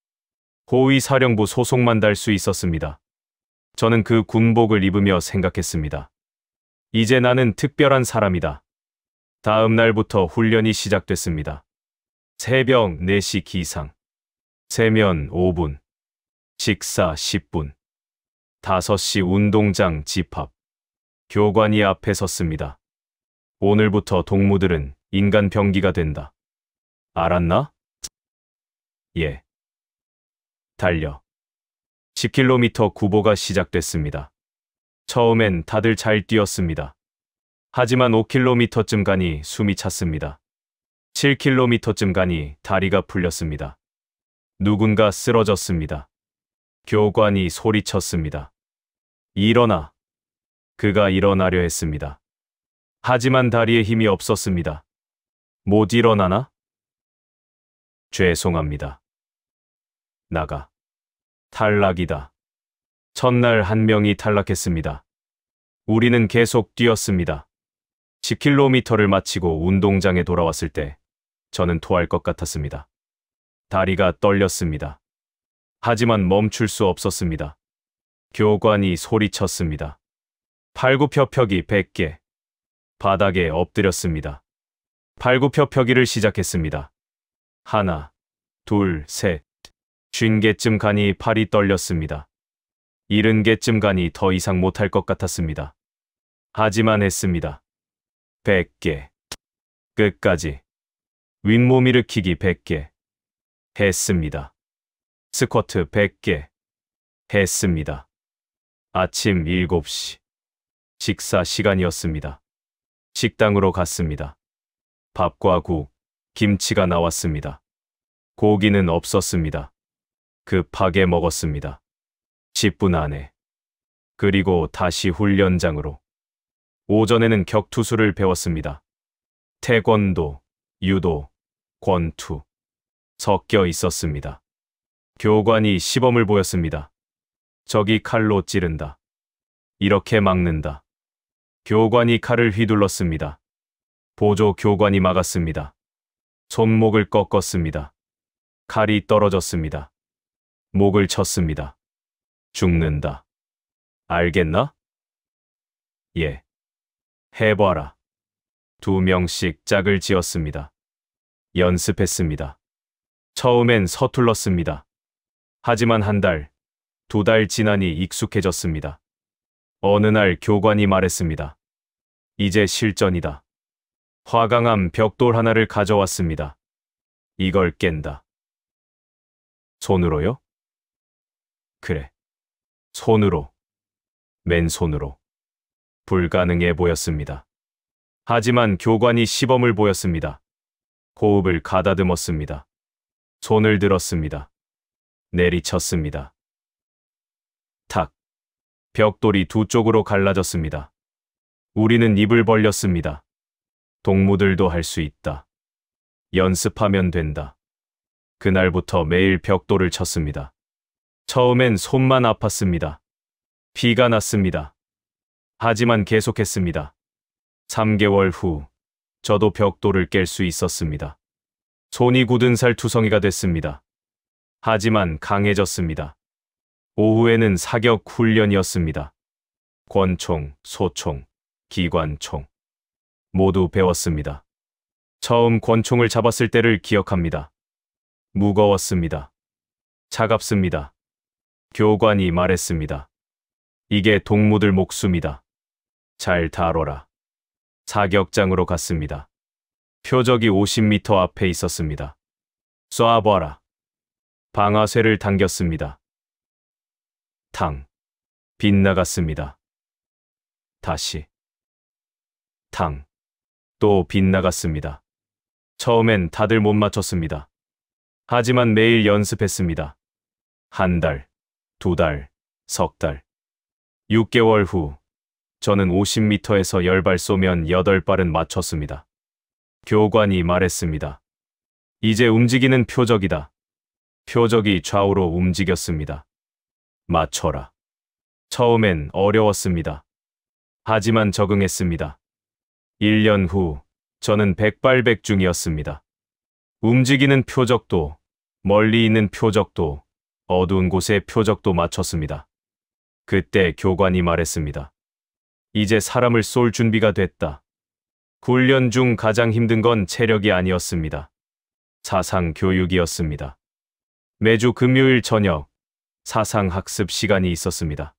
호위사령부 소속만 달 수 있었습니다. 저는 그 군복을 입으며 생각했습니다. 이제 나는 특별한 사람이다. 다음 날부터 훈련이 시작됐습니다. 새벽 4시 기상. 세면 5분. 식사 10분. 5시 운동장 집합. 교관이 앞에 섰습니다. 오늘부터 동무들은 인간 병기가 된다. 알았나? 예. 달려. 10km 구보가 시작됐습니다. 처음엔 다들 잘 뛰었습니다. 하지만 5km쯤 가니 숨이 찼습니다. 7km쯤 가니 다리가 풀렸습니다. 누군가 쓰러졌습니다. 교관이 소리쳤습니다. 일어나. 그가 일어나려 했습니다. 하지만 다리에 힘이 없었습니다. 못 일어나나? 죄송합니다. 나가. 탈락이다. 첫날 한 명이 탈락했습니다. 우리는 계속 뛰었습니다. 10km를 마치고 운동장에 돌아왔을 때 저는 토할 것 같았습니다. 다리가 떨렸습니다. 하지만 멈출 수 없었습니다. 교관이 소리쳤습니다. 팔굽혀펴기 100개. 바닥에 엎드렸습니다. 팔굽혀펴기를 시작했습니다. 하나, 둘, 셋. 50개쯤 가니 팔이 떨렸습니다. 70개쯤 가니 더 이상 못할 것 같았습니다. 하지만 했습니다. 100개. 끝까지. 윗몸 일으키기 100개. 했습니다. 스쿼트 100개. 했습니다. 아침 7시. 식사 시간이었습니다. 식당으로 갔습니다. 밥과 국, 김치가 나왔습니다. 고기는 없었습니다. 급하게 먹었습니다. 10분 안에. 그리고 다시 훈련장으로. 오전에는 격투수를 배웠습니다. 태권도, 유도, 권투. 섞여 있었습니다. 교관이 시범을 보였습니다. 저기 칼로 찌른다. 이렇게 막는다. 교관이 칼을 휘둘렀습니다. 보조 교관이 막았습니다. 손목을 꺾었습니다. 칼이 떨어졌습니다. 목을 쳤습니다. 죽는다. 알겠나? 예. 해봐라. 2명씩 짝을 지었습니다. 연습했습니다. 처음엔 서툴렀습니다. 하지만 1달, 2달 지나니 익숙해졌습니다. 어느 날 교관이 말했습니다. 이제 실전이다. 화강암 벽돌 하나를 가져왔습니다. 이걸 깬다. 손으로요? 그래. 손으로. 맨손으로. 불가능해 보였습니다. 하지만 교관이 시범을 보였습니다. 호흡을 가다듬었습니다. 손을 들었습니다. 내리쳤습니다. 탁. 벽돌이 두 쪽으로 갈라졌습니다. 우리는 입을 벌렸습니다. 동무들도 할 수 있다. 연습하면 된다. 그날부터 매일 벽돌을 쳤습니다. 처음엔 손만 아팠습니다. 피가 났습니다. 하지만 계속했습니다. 3개월 후 저도 벽돌을 깰 수 있었습니다. 손이 굳은 살 투성이가 됐습니다. 하지만 강해졌습니다. 오후에는 사격 훈련이었습니다. 권총, 소총, 기관총 모두 배웠습니다. 처음 권총을 잡았을 때를 기억합니다. 무거웠습니다. 차갑습니다. 교관이 말했습니다. 이게 동무들 목숨이다. 잘 다뤄라. 사격장으로 갔습니다. 표적이 50m 앞에 있었습니다. 쏴봐라. 방아쇠를 당겼습니다. 탕. 빗나갔습니다. 다시. 탕. 또 빗나갔습니다. 처음엔 다들 못 맞췄습니다. 하지만 매일 연습했습니다. 1달, 2달, 석 달. 6개월 후 저는 50m에서 10발 쏘면 8발은 맞췄습니다. 교관이 말했습니다. 이제 움직이는 표적이다. 표적이 좌우로 움직였습니다. 맞춰라. 처음엔 어려웠습니다. 하지만 적응했습니다. 1년 후 저는 백발백중이었습니다. 움직이는 표적도, 멀리 있는 표적도, 어두운 곳의 표적도 맞췄습니다. 그때 교관이 말했습니다. 이제 사람을 쏠 준비가 됐다. 훈련 중 가장 힘든 건 체력이 아니었습니다. 사상 교육이었습니다. 매주 금요일 저녁 사상 학습 시간이 있었습니다.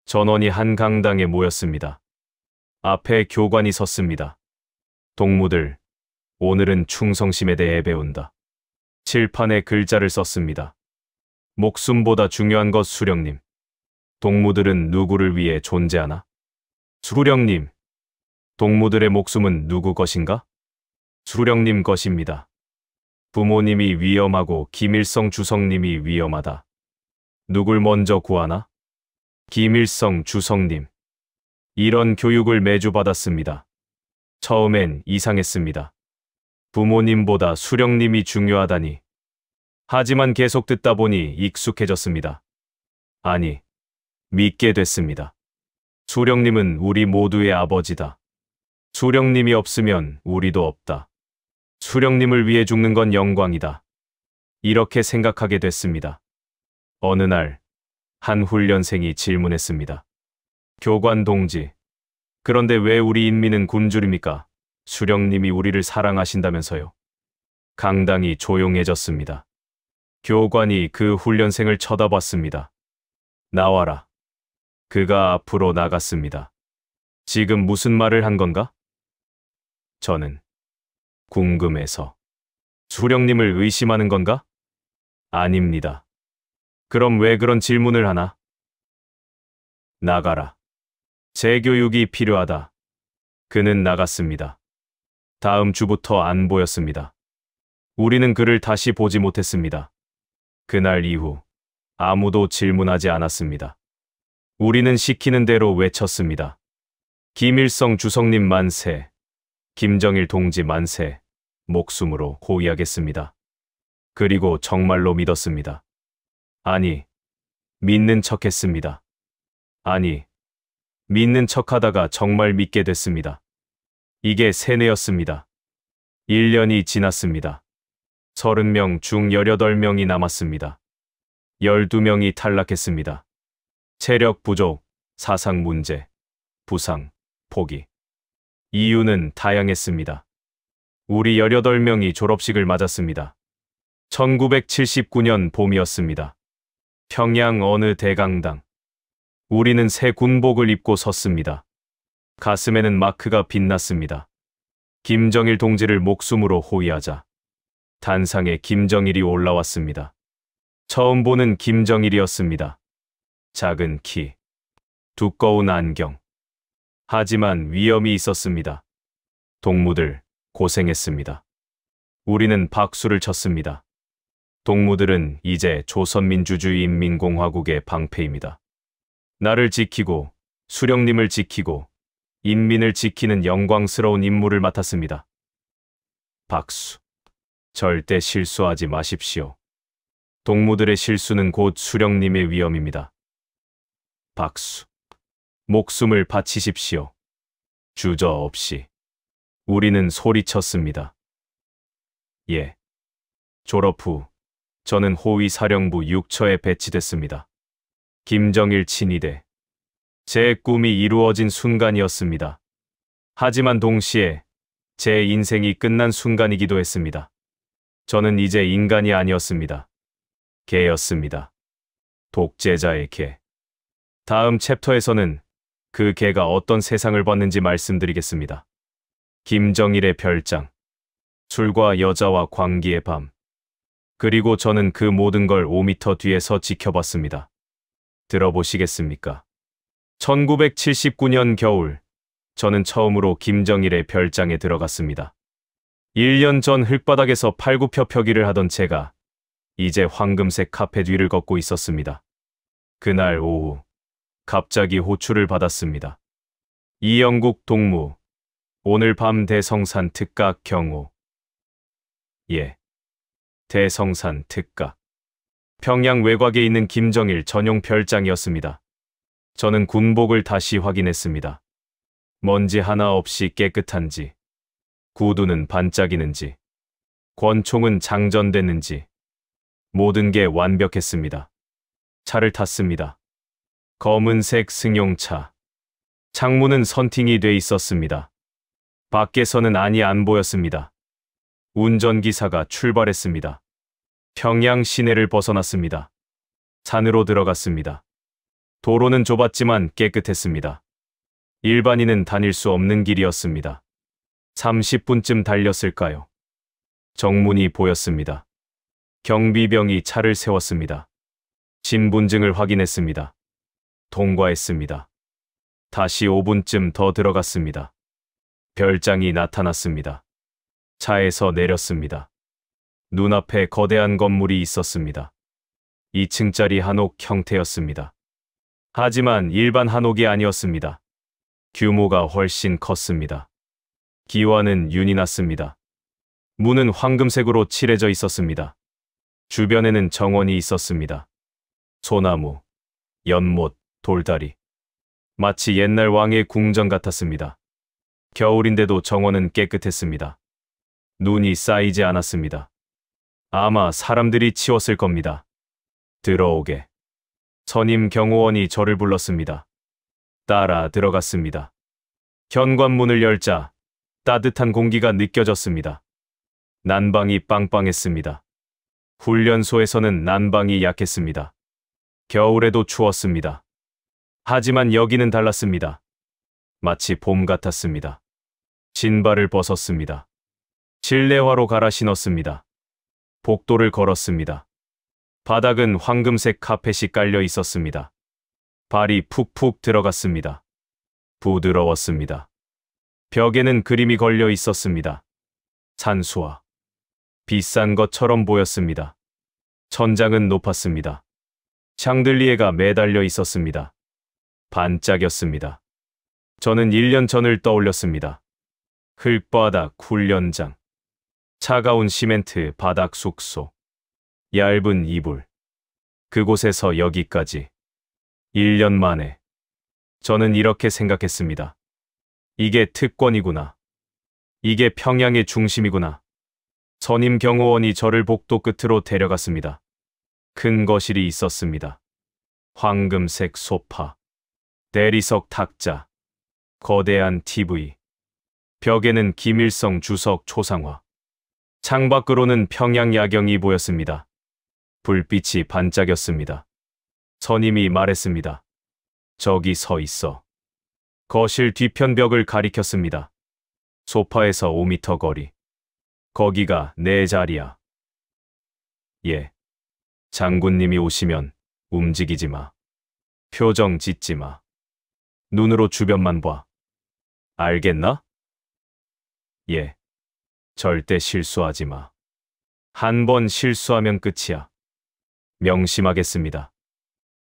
전원이 한 강당에 모였습니다. 앞에 교관이 섰습니다. 동무들, 오늘은 충성심에 대해 배운다. 칠판에 글자를 썼습니다. 목숨보다 중요한 것 수령님. 동무들은 누구를 위해 존재하나? 수령님. 동무들의 목숨은 누구 것인가? 수령님 것입니다. 부모님이 위험하고 김일성 주석님이 위험하다. 누굴 먼저 구하나? 김일성 주석님. 이런 교육을 매주 받았습니다. 처음엔 이상했습니다. 부모님보다 수령님이 중요하다니. 하지만 계속 듣다 보니 익숙해졌습니다. 아니, 믿게 됐습니다. 수령님은 우리 모두의 아버지다. 수령님이 없으면 우리도 없다. 수령님을 위해 죽는 건 영광이다. 이렇게 생각하게 됐습니다. 어느 날, 한 훈련생이 질문했습니다. 교관 동지, 그런데 왜 우리 인민은 굶주립니까? 수령님이 우리를 사랑하신다면서요. 강당이 조용해졌습니다. 교관이 그 훈련생을 쳐다봤습니다. 나와라. 그가 앞으로 나갔습니다. 지금 무슨 말을 한 건가? 저는 궁금해서. 수령님을 의심하는 건가? 아닙니다. 그럼 왜 그런 질문을 하나? 나가라. 재교육이 필요하다. 그는 나갔습니다. 다음 주부터 안 보였습니다. 우리는 그를 다시 보지 못했습니다. 그날 이후 아무도 질문하지 않았습니다. 우리는 시키는 대로 외쳤습니다. 김일성 주석님 만세, 김정일 동지 만세, 목숨으로 호위하겠습니다. 그리고 정말로 믿었습니다. 아니, 믿는 척했습니다. 아니, 믿는 척하다가 정말 믿게 됐습니다. 이게 세뇌였습니다. 1년이 지났습니다. 30명 중 18명이 남았습니다. 12명이 탈락했습니다. 체력 부족, 사상 문제, 부상, 포기. 이유는 다양했습니다. 우리 18명이 졸업식을 맞았습니다. 1979년 봄이었습니다. 평양 어느 대강당. 우리는 새 군복을 입고 섰습니다. 가슴에는 마크가 빛났습니다. 김정일 동지를 목숨으로 호위하자. 단상에 김정일이 올라왔습니다. 처음 보는 김정일이었습니다. 작은 키, 두꺼운 안경. 하지만 위험이 있었습니다. 동무들 고생했습니다. 우리는 박수를 쳤습니다. 동무들은 이제 조선민주주의인민공화국의 방패입니다. 나를 지키고 수령님을 지키고 인민을 지키는 영광스러운 임무를 맡았습니다. 박수. 절대 실수하지 마십시오. 동무들의 실수는 곧 수령님의 위험입니다. 박수. 목숨을 바치십시오. 주저없이. 우리는 소리쳤습니다. 예. 졸업 후 저는 호위사령부 6처에 배치됐습니다. 김정일 친위대. 제 꿈이 이루어진 순간이었습니다. 하지만 동시에 제 인생이 끝난 순간이기도 했습니다. 저는 이제 인간이 아니었습니다. 개였습니다. 독재자의 개. 다음 챕터에서는 그 개가 어떤 세상을 봤는지 말씀드리겠습니다. 김정일의 별장. 술과 여자와 광기의 밤. 그리고 저는 그 모든 걸 5m 뒤에서 지켜봤습니다. 들어보시겠습니까? 1979년 겨울, 저는 처음으로 김정일의 별장에 들어갔습니다. 1년 전 흙바닥에서 팔굽혀펴기를 하던 제가 이제 황금색 카페 뒤를 걷고 있었습니다. 그날 오후, 갑자기 호출을 받았습니다. 이영국 동무, 오늘 밤 대성산 특각 경호. 예, 대성산 특각. 평양 외곽에 있는 김정일 전용 별장이었습니다. 저는 군복을 다시 확인했습니다. 먼지 하나 없이 깨끗한지, 구두는 반짝이는지, 권총은 장전됐는지, 모든 게 완벽했습니다. 차를 탔습니다. 검은색 승용차. 창문은 선팅이 돼 있었습니다. 밖에서는 안이 안 보였습니다. 운전기사가 출발했습니다. 평양 시내를 벗어났습니다. 산으로 들어갔습니다. 도로는 좁았지만 깨끗했습니다. 일반인은 다닐 수 없는 길이었습니다. 30분쯤 달렸을까요? 정문이 보였습니다. 경비병이 차를 세웠습니다. 신분증을 확인했습니다. 통과했습니다. 다시 5분쯤 더 들어갔습니다. 별장이 나타났습니다. 차에서 내렸습니다. 눈앞에 거대한 건물이 있었습니다. 2층짜리 한옥 형태였습니다. 하지만 일반 한옥이 아니었습니다. 규모가 훨씬 컸습니다. 기와는 윤이 났습니다. 문은 황금색으로 칠해져 있었습니다. 주변에는 정원이 있었습니다. 소나무, 연못, 돌다리. 마치 옛날 왕의 궁전 같았습니다. 겨울인데도 정원은 깨끗했습니다. 눈이 쌓이지 않았습니다. 아마 사람들이 치웠을 겁니다. 들어오게. 선임 경호원이 저를 불렀습니다. 따라 들어갔습니다. 현관문을 열자 따뜻한 공기가 느껴졌습니다. 난방이 빵빵했습니다. 훈련소에서는 난방이 약했습니다. 겨울에도 추웠습니다. 하지만 여기는 달랐습니다. 마치 봄 같았습니다. 신발을 벗었습니다. 실내화로 갈아 신었습니다. 복도를 걸었습니다. 바닥은 황금색 카펫이 깔려 있었습니다. 발이 푹푹 들어갔습니다. 부드러웠습니다. 벽에는 그림이 걸려 있었습니다. 산수화. 비싼 것처럼 보였습니다. 천장은 높았습니다. 샹들리에가 매달려 있었습니다. 반짝였습니다. 저는 1년 전을 떠올렸습니다. 흙바닥 훈련장. 차가운 시멘트 바닥 숙소. 얇은 이불. 그곳에서 여기까지. 1년 만에. 저는 이렇게 생각했습니다. 이게 특권이구나. 이게 평양의 중심이구나. 선임 경호원이 저를 복도 끝으로 데려갔습니다. 큰 거실이 있었습니다. 황금색 소파. 대리석 탁자. 거대한 TV. 벽에는 김일성 주석 초상화. 창밖으로는 평양 야경이 보였습니다. 불빛이 반짝였습니다. 선임이 말했습니다. 저기 서 있어. 거실 뒤편 벽을 가리켰습니다. 소파에서 5m 거리. 거기가 내 자리야. 예. 장군님이 오시면 움직이지 마. 표정 짓지 마. 눈으로 주변만 봐. 알겠나? 예. 절대 실수하지 마. 한 번 실수하면 끝이야. 명심하겠습니다.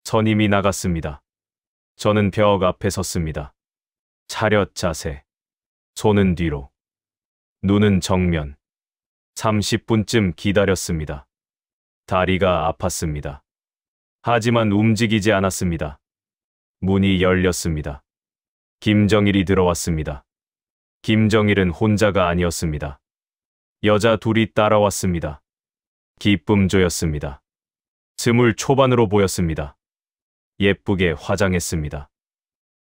선임이 나갔습니다. 저는 벽 앞에 섰습니다. 차렷 자세. 손은 뒤로. 눈은 정면. 30분쯤 기다렸습니다. 다리가 아팠습니다. 하지만 움직이지 않았습니다. 문이 열렸습니다. 김정일이 들어왔습니다. 김정일은 혼자가 아니었습니다. 여자 둘이 따라왔습니다. 기쁨조였습니다. 20 초반으로 보였습니다. 예쁘게 화장했습니다.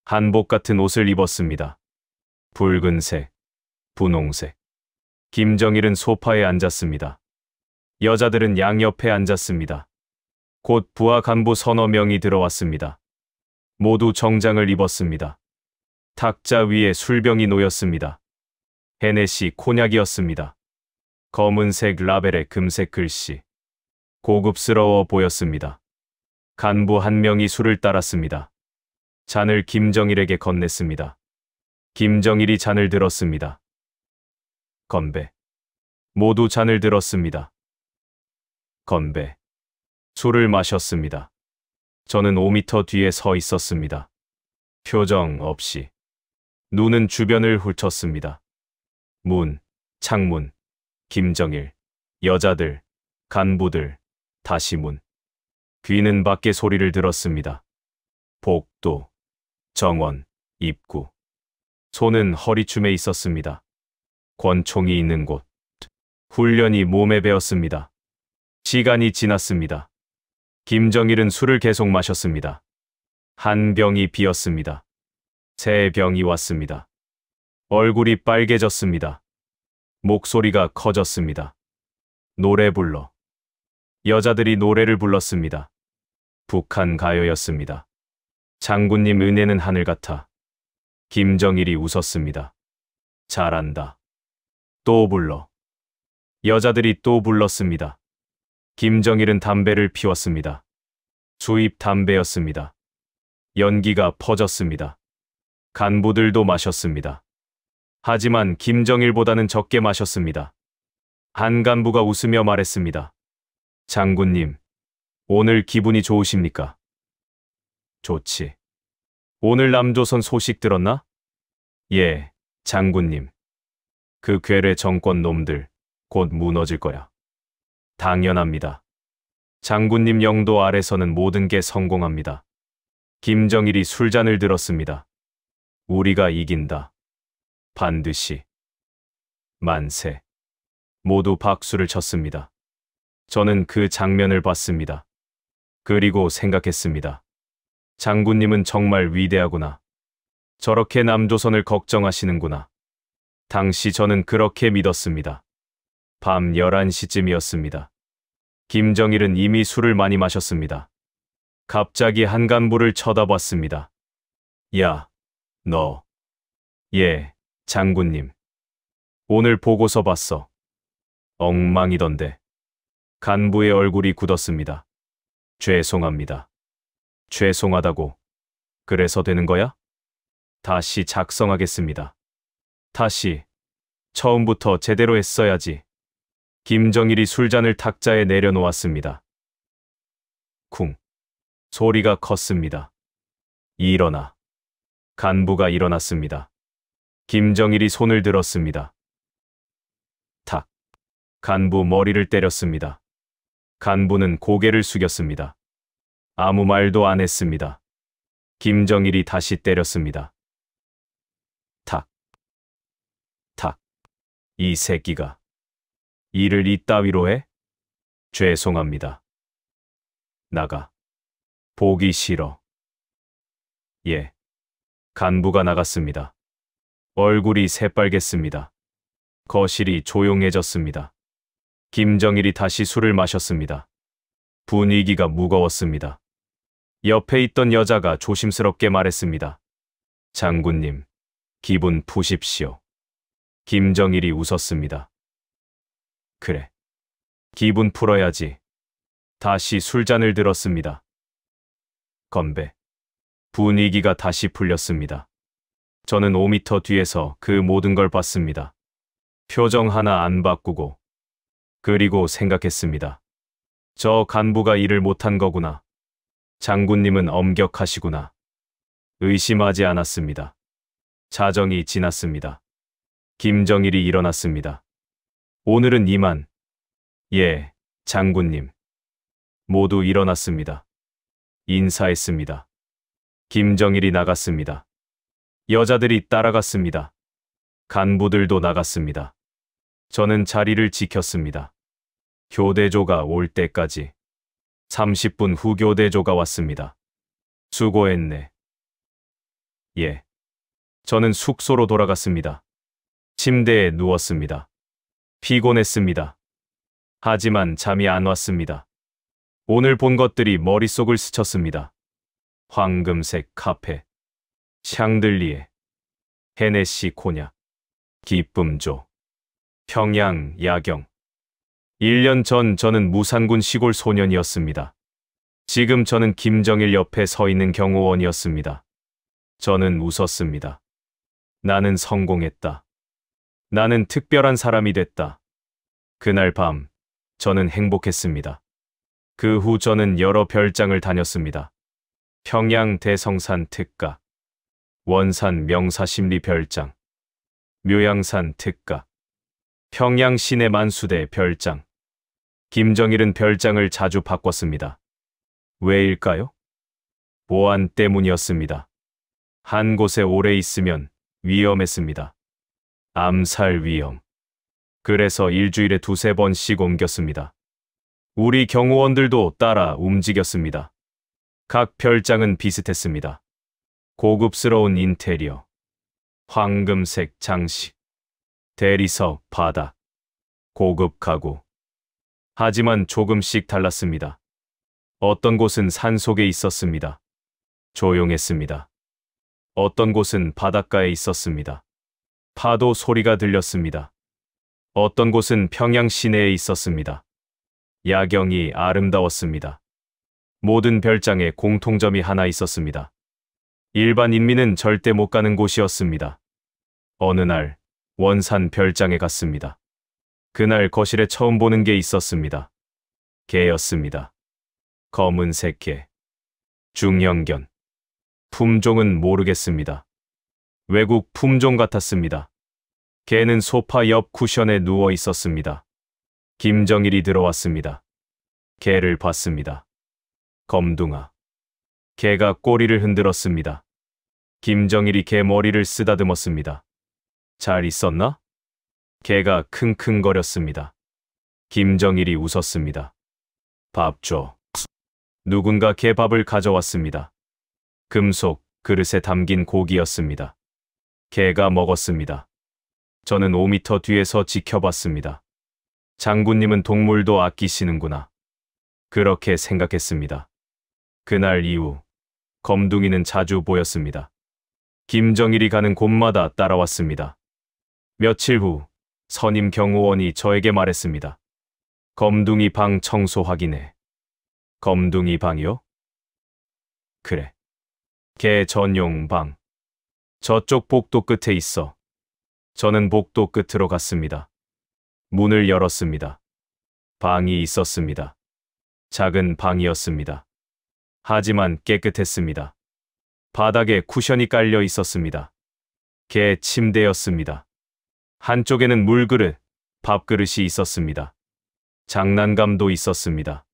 한복 같은 옷을 입었습니다. 붉은색, 분홍색. 김정일은 소파에 앉았습니다. 여자들은 양옆에 앉았습니다. 곧 부하 간부 서너 명이 들어왔습니다. 모두 정장을 입었습니다. 탁자 위에 술병이 놓였습니다. 헤네시 코냑이었습니다. 검은색 라벨에 금색 글씨. 고급스러워 보였습니다. 간부 한 명이 술을 따랐습니다. 잔을 김정일에게 건넸습니다. 김정일이 잔을 들었습니다. 건배. 모두 잔을 들었습니다. 건배. 술을 마셨습니다. 저는 5m 뒤에 서 있었습니다. 표정 없이. 눈은 주변을 훑었습니다. 문, 창문, 김정일, 여자들, 간부들, 다시 문. 귀는 밖에 소리를 들었습니다. 복도, 정원, 입구. 손은 허리춤에 있었습니다. 권총이 있는 곳. 훈련이 몸에 배었습니다. 시간이 지났습니다. 김정일은 술을 계속 마셨습니다. 한 병이 비었습니다. 새 병이 왔습니다. 얼굴이 빨개졌습니다. 목소리가 커졌습니다. 노래 불러. 여자들이 노래를 불렀습니다. 북한 가요였습니다. 장군님 은혜는 하늘 같아. 김정일이 웃었습니다. 잘한다. 또 불러. 여자들이 또 불렀습니다. 김정일은 담배를 피웠습니다. 수입 담배였습니다. 연기가 퍼졌습니다. 간부들도 마셨습니다. 하지만 김정일보다는 적게 마셨습니다. 한 간부가 웃으며 말했습니다. 장군님, 오늘 기분이 좋으십니까? 좋지. 오늘 남조선 소식 들었나? 예, 장군님. 그 괴뢰 정권 놈들 곧 무너질 거야. 당연합니다. 장군님 영도 아래서는 모든 게 성공합니다. 김정일이 술잔을 들었습니다. 우리가 이긴다. 반드시. 만세. 모두 박수를 쳤습니다. 저는 그 장면을 봤습니다. 그리고 생각했습니다. 장군님은 정말 위대하구나. 저렇게 남조선을 걱정하시는구나. 당시 저는 그렇게 믿었습니다. 밤 11시쯤이었습니다. 김정일은 이미 술을 많이 마셨습니다. 갑자기 한 간부를 쳐다봤습니다. 야, 너. 예, 장군님. 오늘 보고서 봤어. 엉망이던데. 간부의 얼굴이 굳었습니다. 죄송합니다. 죄송하다고. 그래서 되는 거야? 다시 작성하겠습니다. 다시. 처음부터 제대로 했어야지. 김정일이 술잔을 탁자에 내려놓았습니다. 쿵. 소리가 컸습니다. 일어나. 간부가 일어났습니다. 김정일이 손을 들었습니다. 탁. 간부 머리를 때렸습니다. 간부는 고개를 숙였습니다. 아무 말도 안 했습니다. 김정일이 다시 때렸습니다. 탁. 탁. 이 새끼가. 일을 이따위로 해? 죄송합니다. 나가. 보기 싫어. 예. 간부가 나갔습니다. 얼굴이 새빨갰습니다. 거실이 조용해졌습니다. 김정일이 다시 술을 마셨습니다. 분위기가 무거웠습니다. 옆에 있던 여자가 조심스럽게 말했습니다. 장군님, 기분 푸십시오. 김정일이 웃었습니다. 그래. 기분 풀어야지. 다시 술잔을 들었습니다. 건배. 분위기가 다시 풀렸습니다. 저는 5미터 뒤에서 그 모든 걸 봤습니다. 표정 하나 안 바꾸고. 그리고 생각했습니다. 저 간부가 일을 못한 거구나. 장군님은 엄격하시구나. 의심하지 않았습니다. 자정이 지났습니다. 김정일이 일어났습니다. 오늘은 이만. 예, 장군님. 모두 일어났습니다. 인사했습니다. 김정일이 나갔습니다. 여자들이 따라갔습니다. 간부들도 나갔습니다. 저는 자리를 지켰습니다. 교대조가 올 때까지. 30분 후 교대조가 왔습니다. 수고했네. 예. 저는 숙소로 돌아갔습니다. 침대에 누웠습니다. 피곤했습니다. 하지만 잠이 안 왔습니다. 오늘 본 것들이 머릿속을 스쳤습니다. 황금색 카페, 샹들리에, 헤네시 코냐, 기쁨조, 평양 야경. 1년 전 저는 무산군 시골 소년이었습니다. 지금 저는 김정일 옆에 서 있는 경호원이었습니다. 저는 웃었습니다. 나는 성공했다. 나는 특별한 사람이 됐다. 그날 밤, 저는 행복했습니다. 그 후 저는 여러 별장을 다녔습니다. 평양 대성산 특가, 원산 명사심리 별장, 묘양산 특가, 평양 시내 만수대 별장. 김정일은 별장을 자주 바꿨습니다. 왜일까요? 보안 때문이었습니다. 한 곳에 오래 있으면 위험했습니다. 암살 위험. 그래서 일주일에 2~3번씩 옮겼습니다. 우리 경호원들도 따라 움직였습니다. 각 별장은 비슷했습니다. 고급스러운 인테리어, 황금색 장식, 대리석, 바닥, 고급 가구. 하지만 조금씩 달랐습니다. 어떤 곳은 산속에 있었습니다. 조용했습니다. 어떤 곳은 바닷가에 있었습니다. 파도 소리가 들렸습니다. 어떤 곳은 평양 시내에 있었습니다. 야경이 아름다웠습니다. 모든 별장에 공통점이 하나 있었습니다. 일반 인민은 절대 못 가는 곳이었습니다. 어느 날 원산 별장에 갔습니다. 그날 거실에 처음 보는 게 있었습니다. 개였습니다. 검은색 개. 중형견. 품종은 모르겠습니다. 외국 품종 같았습니다. 개는 소파 옆 쿠션에 누워 있었습니다. 김정일이 들어왔습니다. 개를 봤습니다. 검둥아. 개가 꼬리를 흔들었습니다. 김정일이 개 머리를 쓰다듬었습니다. 잘 있었나? 개가 킁킁거렸습니다. 김정일이 웃었습니다. 밥 줘. 누군가 개 밥을 가져왔습니다. 금속 그릇에 담긴 고기였습니다. 개가 먹었습니다. 저는 5미터 뒤에서 지켜봤습니다. 장군님은 동물도 아끼시는구나. 그렇게 생각했습니다. 그날 이후 검둥이는 자주 보였습니다. 김정일이 가는 곳마다 따라왔습니다. 며칠 후 선임 경호원이 저에게 말했습니다. 검둥이 방 청소 확인해. 검둥이 방이요? 그래. 개 전용 방. 저쪽 복도 끝에 있어. 저는 복도 끝으로 갔습니다. 문을 열었습니다. 방이 있었습니다. 작은 방이었습니다. 하지만 깨끗했습니다. 바닥에 쿠션이 깔려 있었습니다. 개 침대였습니다. 한쪽에는 물그릇, 밥그릇이 있었습니다. 장난감도 있었습니다.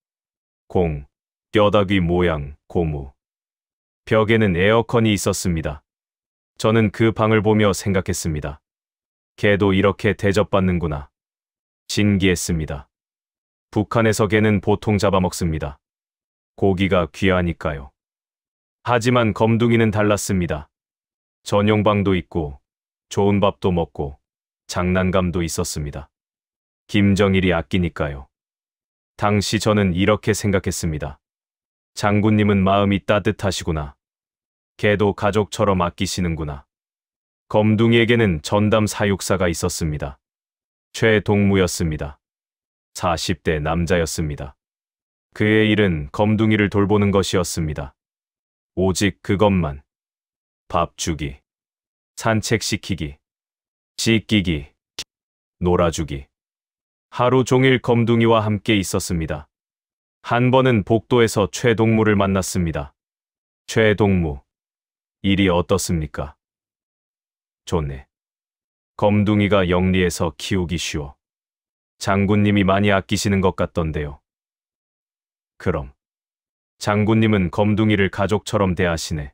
공, 뼈다귀 모양, 고무. 벽에는 에어컨이 있었습니다. 저는 그 방을 보며 생각했습니다. 개도 이렇게 대접받는구나. 신기했습니다. 북한에서 개는 보통 잡아먹습니다. 고기가 귀하니까요. 하지만 검둥이는 달랐습니다. 전용방도 있고 좋은 밥도 먹고 장난감도 있었습니다. 김정일이 아끼니까요. 당시 저는 이렇게 생각했습니다. 장군님은 마음이 따뜻하시구나. 개도 가족처럼 아끼시는구나. 검둥이에게는 전담 사육사가 있었습니다. 최동무였습니다. 40대 남자였습니다. 그의 일은 검둥이를 돌보는 것이었습니다. 오직 그것만. 밥 주기, 산책시키기, 씻기기, 놀아주기. 하루 종일 검둥이와 함께 있었습니다. 한 번은 복도에서 최동무를 만났습니다. 최동무, 일이 어떻습니까? 좋네. 검둥이가 영리해서 키우기 쉬워. 장군님이 많이 아끼시는 것 같던데요. 그럼 장군님은 검둥이를 가족처럼 대하시네.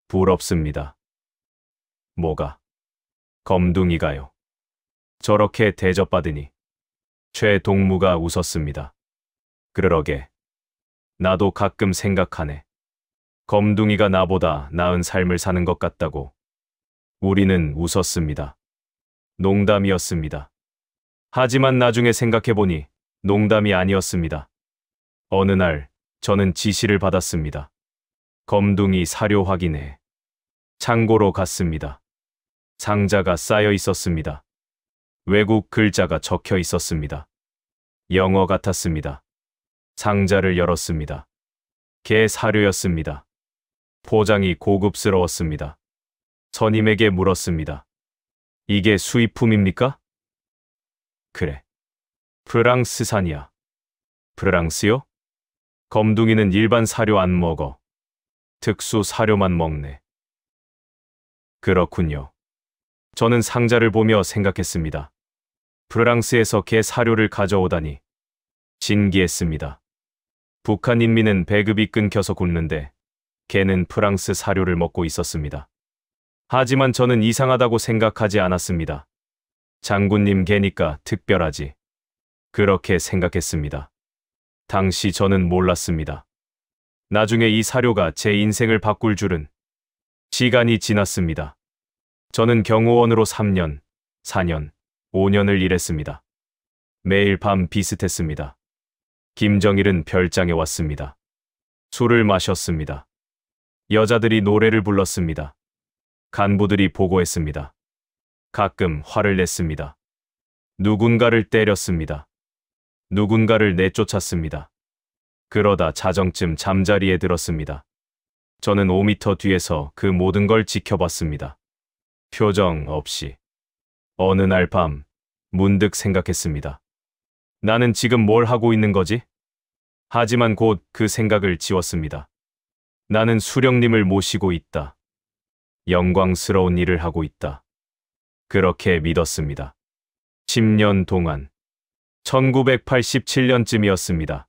부럽습니다. 뭐가? 검둥이가요. 저렇게 대접받으니. 최동무가 웃었습니다. 그러게. 나도 가끔 생각하네. 검둥이가 나보다 나은 삶을 사는 것 같다고. 우리는 웃었습니다. 농담이었습니다. 하지만 나중에 생각해보니 농담이 아니었습니다. 어느 날 저는 지시를 받았습니다. 검둥이 사료 확인해. 창고로 갔습니다. 상자가 쌓여 있었습니다. 외국 글자가 적혀 있었습니다. 영어 같았습니다. 상자를 열었습니다. 개 사료였습니다. 포장이 고급스러웠습니다. 선임에게 물었습니다. 이게 수입품입니까? 그래. 프랑스산이야. 프랑스요? 검둥이는 일반 사료 안 먹어. 특수 사료만 먹네. 그렇군요. 저는 상자를 보며 생각했습니다. 프랑스에서 개 사료를 가져오다니. 신기했습니다. 북한 인민은 배급이 끊겨서 굶는데 개는 프랑스 사료를 먹고 있었습니다. 하지만 저는 이상하다고 생각하지 않았습니다. 장군님 개니까 특별하지. 그렇게 생각했습니다. 당시 저는 몰랐습니다. 나중에 이 사료가 제 인생을 바꿀 줄은. 시간이 지났습니다. 저는 경호원으로 3년, 4년, 5년을 일했습니다. 매일 밤 비슷했습니다. 김정일은 별장에 왔습니다. 술을 마셨습니다. 여자들이 노래를 불렀습니다. 간부들이 보고했습니다. 가끔 화를 냈습니다. 누군가를 때렸습니다. 누군가를 내쫓았습니다. 그러다 자정쯤 잠자리에 들었습니다. 저는 5미터 뒤에서 그 모든 걸 지켜봤습니다. 표정 없이. 어느 날 밤, 문득 생각했습니다. 나는 지금 뭘 하고 있는 거지? 하지만 곧 그 생각을 지웠습니다. 나는 수령님을 모시고 있다. 영광스러운 일을 하고 있다. 그렇게 믿었습니다. 10년 동안. 1987년쯤이었습니다.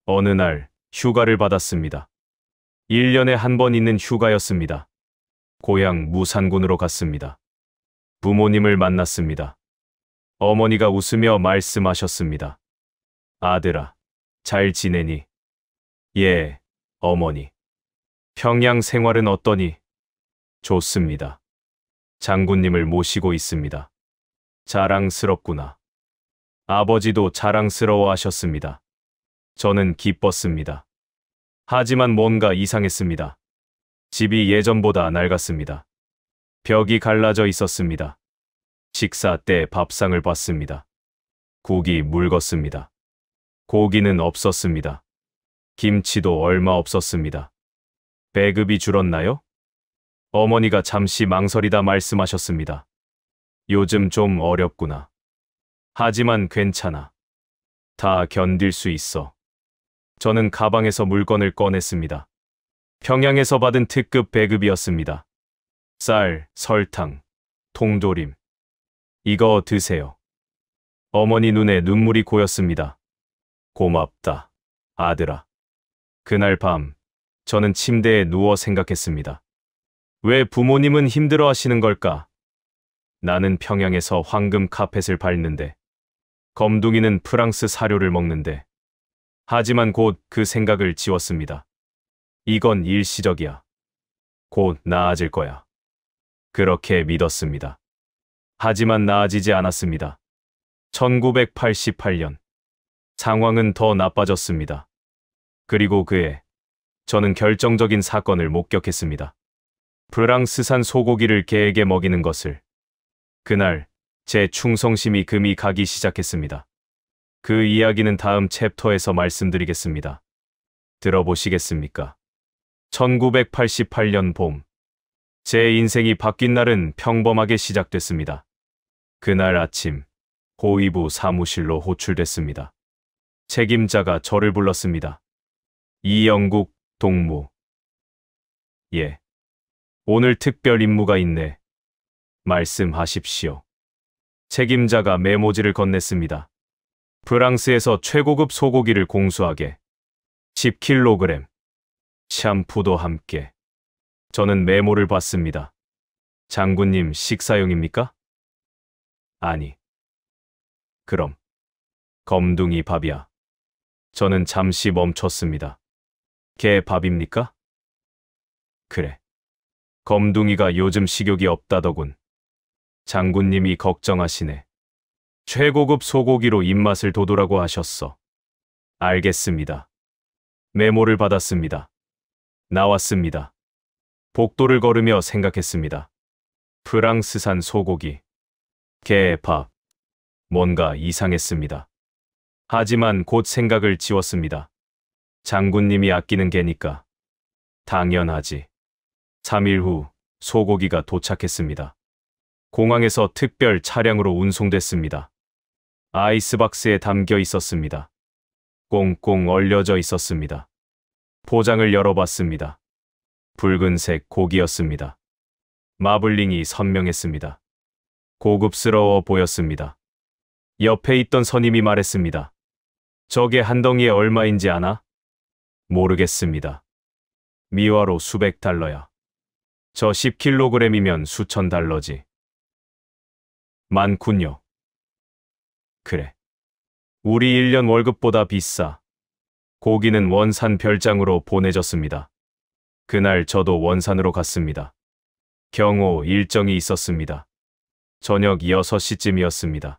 어느 날 휴가를 받았습니다. 1년에 한 번 있는 휴가였습니다. 고향 무산군으로 갔습니다. 부모님을 만났습니다. 어머니가 웃으며 말씀하셨습니다. 아들아, 잘 지내니? 예, 어머니. 평양 생활은 어떠니? 좋습니다. 장군님을 모시고 있습니다. 자랑스럽구나. 아버지도 자랑스러워 하셨습니다. 저는 기뻤습니다. 하지만 뭔가 이상했습니다. 집이 예전보다 낡았습니다. 벽이 갈라져 있었습니다. 식사 때 밥상을 봤습니다. 국이 묽었습니다. 고기는 없었습니다. 김치도 얼마 없었습니다. 배급이 줄었나요? 어머니가 잠시 망설이다 말씀하셨습니다. 요즘 좀 어렵구나. 하지만 괜찮아. 다 견딜 수 있어. 저는 가방에서 물건을 꺼냈습니다. 평양에서 받은 특급 배급이었습니다. 쌀, 설탕, 통조림. 이거 드세요. 어머니 눈에 눈물이 고였습니다. 고맙다, 아들아. 그날 밤, 저는 침대에 누워 생각했습니다. 왜 부모님은 힘들어 하시는 걸까? 나는 평양에서 황금 카펫을 밟는데, 검둥이는 프랑스 사료를 먹는데. 하지만 곧 그 생각을 지웠습니다. 이건 일시적이야. 곧 나아질 거야. 그렇게 믿었습니다. 하지만 나아지지 않았습니다. 1988년. 상황은 더 나빠졌습니다. 그리고 그해, 저는 결정적인 사건을 목격했습니다. 프랑스산 소고기를 개에게 먹이는 것을. 그날, 제 충성심이 금이 가기 시작했습니다. 그 이야기는 다음 챕터에서 말씀드리겠습니다. 들어보시겠습니까? 1988년 봄. 제 인생이 바뀐 날은 평범하게 시작됐습니다. 그날 아침, 호위부 사무실로 호출됐습니다. 책임자가 저를 불렀습니다. 이영국 동무. 예. 오늘 특별 임무가 있네. 말씀하십시오. 책임자가 메모지를 건넸습니다. 프랑스에서 최고급 소고기를 공수하게. 10kg. 샴푸도 함께. 저는 메모를 봤습니다. 장군님 식사용입니까? 아니. 그럼. 검둥이 밥이야. 저는 잠시 멈췄습니다. 개 밥입니까? 그래. 검둥이가 요즘 식욕이 없다더군. 장군님이 걱정하시네. 최고급 소고기로 입맛을 돋우라고 하셨어. 알겠습니다. 메모를 받았습니다. 나왔습니다. 복도를 걸으며 생각했습니다. 프랑스산 소고기. 개 밥. 뭔가 이상했습니다. 하지만 곧 생각을 지웠습니다. 장군님이 아끼는 개니까. 당연하지. 3일 후 소고기가 도착했습니다. 공항에서 특별 차량으로 운송됐습니다. 아이스박스에 담겨 있었습니다. 꽁꽁 얼려져 있었습니다. 포장을 열어봤습니다. 붉은색 고기였습니다. 마블링이 선명했습니다. 고급스러워 보였습니다. 옆에 있던 선임이 말했습니다. 저게 한 덩이에 얼마인지 아나? 모르겠습니다. 미화로 수백 달러야. 저 10kg이면 수천 달러지. 많군요. 그래. 우리 1년 월급보다 비싸. 고기는 원산 별장으로 보내졌습니다. 그날 저도 원산으로 갔습니다. 경호 일정이 있었습니다. 저녁 6시쯤이었습니다.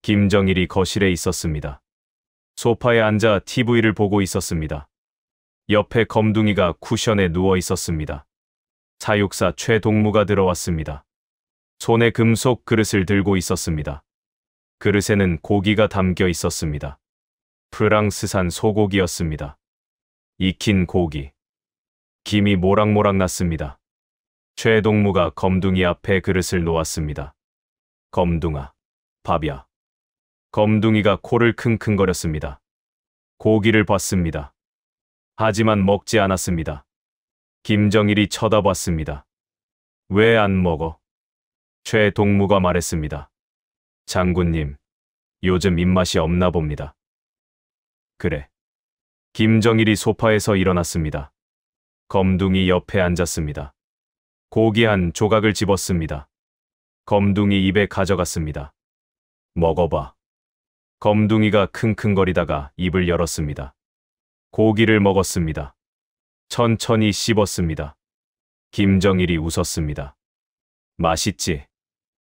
김정일이 거실에 있었습니다. 소파에 앉아 TV를 보고 있었습니다. 옆에 검둥이가 쿠션에 누워 있었습니다. 사육사 최동무가 들어왔습니다. 손에 금속 그릇을 들고 있었습니다. 그릇에는 고기가 담겨 있었습니다. 프랑스산 소고기였습니다. 익힌 고기. 김이 모락모락 났습니다. 최동무가 검둥이 앞에 그릇을 놓았습니다. 검둥아, 밥이야. 검둥이가 코를 킁킁거렸습니다. 고기를 봤습니다. 하지만 먹지 않았습니다. 김정일이 쳐다봤습니다. 왜 안 먹어? 최동무가 말했습니다. 장군님, 요즘 입맛이 없나 봅니다. 그래. 김정일이 소파에서 일어났습니다. 검둥이 옆에 앉았습니다. 고기 한 조각을 집었습니다. 검둥이 입에 가져갔습니다. 먹어봐. 검둥이가 킁킁거리다가 입을 열었습니다. 고기를 먹었습니다. 천천히 씹었습니다. 김정일이 웃었습니다. 맛있지?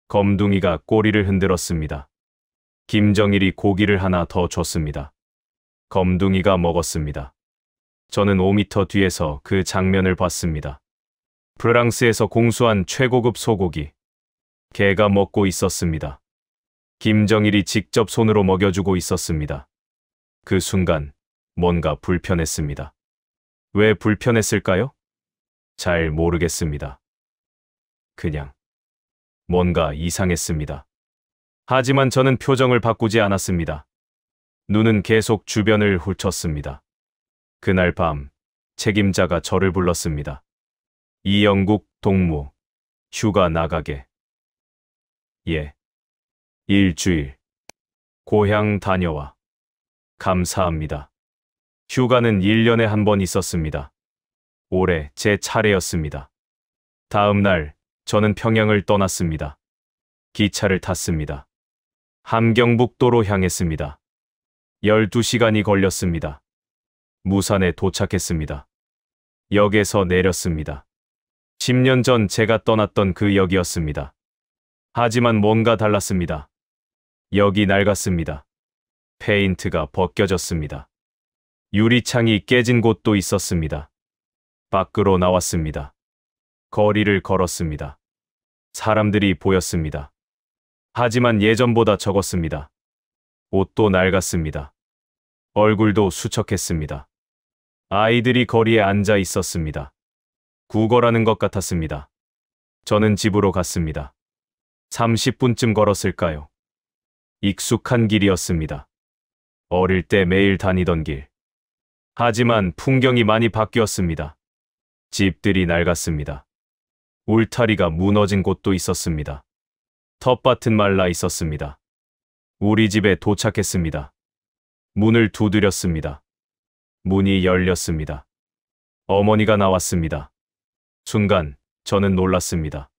검둥이가 꼬리를 흔들었습니다. 김정일이 고기를 하나 더 줬습니다. 검둥이가 먹었습니다. 저는 5미터 뒤에서 그 장면을 봤습니다. 프랑스에서 공수한 최고급 소고기. 개가 먹고 있었습니다. 김정일이 직접 손으로 먹여주고 있었습니다. 그 순간 뭔가 불편했습니다. 왜 불편했을까요? 잘 모르겠습니다. 그냥 뭔가 이상했습니다. 하지만 저는 표정을 바꾸지 않았습니다. 눈은 계속 주변을 훑었습니다. 그날 밤 책임자가 저를 불렀습니다. 이영국 동무, 휴가 나가게. 예. 일주일. 고향 다녀와. 감사합니다. 휴가는 1년에 한 번 있었습니다. 올해 제 차례였습니다. 다음 날 저는 평양을 떠났습니다. 기차를 탔습니다. 함경북도로 향했습니다. 12시간이 걸렸습니다. 무산에 도착했습니다. 역에서 내렸습니다. 10년 전 제가 떠났던 그 역이었습니다. 하지만 뭔가 달랐습니다. 역이 낡았습니다. 페인트가 벗겨졌습니다. 유리창이 깨진 곳도 있었습니다. 밖으로 나왔습니다. 거리를 걸었습니다. 사람들이 보였습니다. 하지만 예전보다 적었습니다. 옷도 낡았습니다. 얼굴도 수척했습니다. 아이들이 거리에 앉아 있었습니다. 구걸하는 것 같았습니다. 저는 집으로 갔습니다. 30분쯤 걸었을까요? 익숙한 길이었습니다. 어릴 때 매일 다니던 길. 하지만 풍경이 많이 바뀌었습니다. 집들이 낡았습니다. 울타리가 무너진 곳도 있었습니다. 텃밭은 말라 있었습니다. 우리 집에 도착했습니다. 문을 두드렸습니다. 문이 열렸습니다. 어머니가 나왔습니다. 순간 저는 놀랐습니다.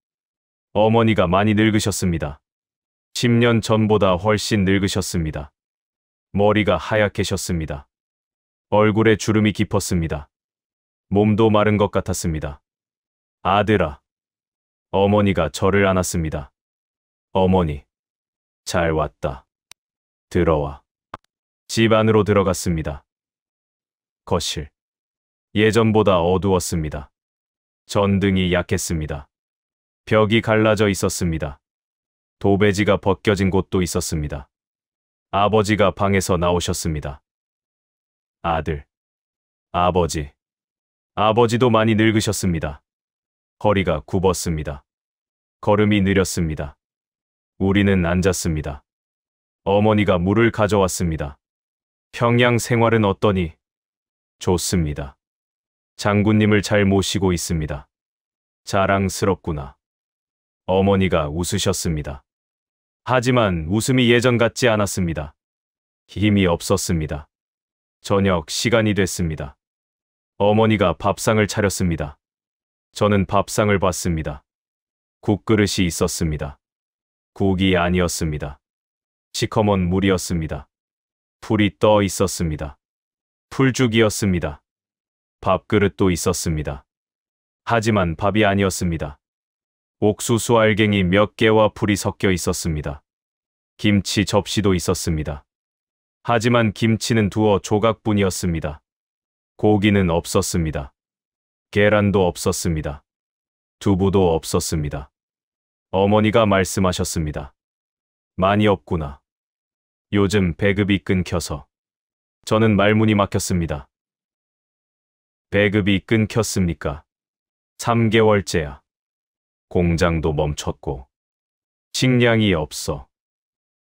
어머니가 많이 늙으셨습니다. 10년 전보다 훨씬 늙으셨습니다. 머리가 하얗게셨습니다. 얼굴에 주름이 깊었습니다. 몸도 마른 것 같았습니다. 아들아. 어머니가 저를 안았습니다. 어머니, 잘 왔다. 들어와. 집 안으로 들어갔습니다. 거실. 예전보다 어두웠습니다. 전등이 약했습니다. 벽이 갈라져 있었습니다. 도배지가 벗겨진 곳도 있었습니다. 아버지가 방에서 나오셨습니다. 아들. 아버지. 아버지도 많이 늙으셨습니다. 허리가 굽었습니다. 걸음이 느렸습니다. 우리는 앉았습니다. 어머니가 물을 가져왔습니다. 평양 생활은 어떠니? 좋습니다. 장군님을 잘 모시고 있습니다. 자랑스럽구나. 어머니가 웃으셨습니다. 하지만 웃음이 예전 같지 않았습니다. 힘이 없었습니다. 저녁 시간이 됐습니다. 어머니가 밥상을 차렸습니다. 저는 밥상을 봤습니다. 국그릇이 있었습니다. 국이 아니었습니다. 시커먼 물이었습니다. 풀이 떠 있었습니다. 풀죽이었습니다. 밥그릇도 있었습니다. 하지만 밥이 아니었습니다. 옥수수 알갱이 몇 개와 풀이 섞여 있었습니다. 김치 접시도 있었습니다. 하지만 김치는 두어 조각뿐이었습니다. 고기는 없었습니다. 계란도 없었습니다. 두부도 없었습니다. 어머니가 말씀하셨습니다. 많이 없구나. 요즘 배급이 끊겨서. 저는 말문이 막혔습니다. 배급이 끊겼습니까? 3개월째야. 공장도 멈췄고. 식량이 없어.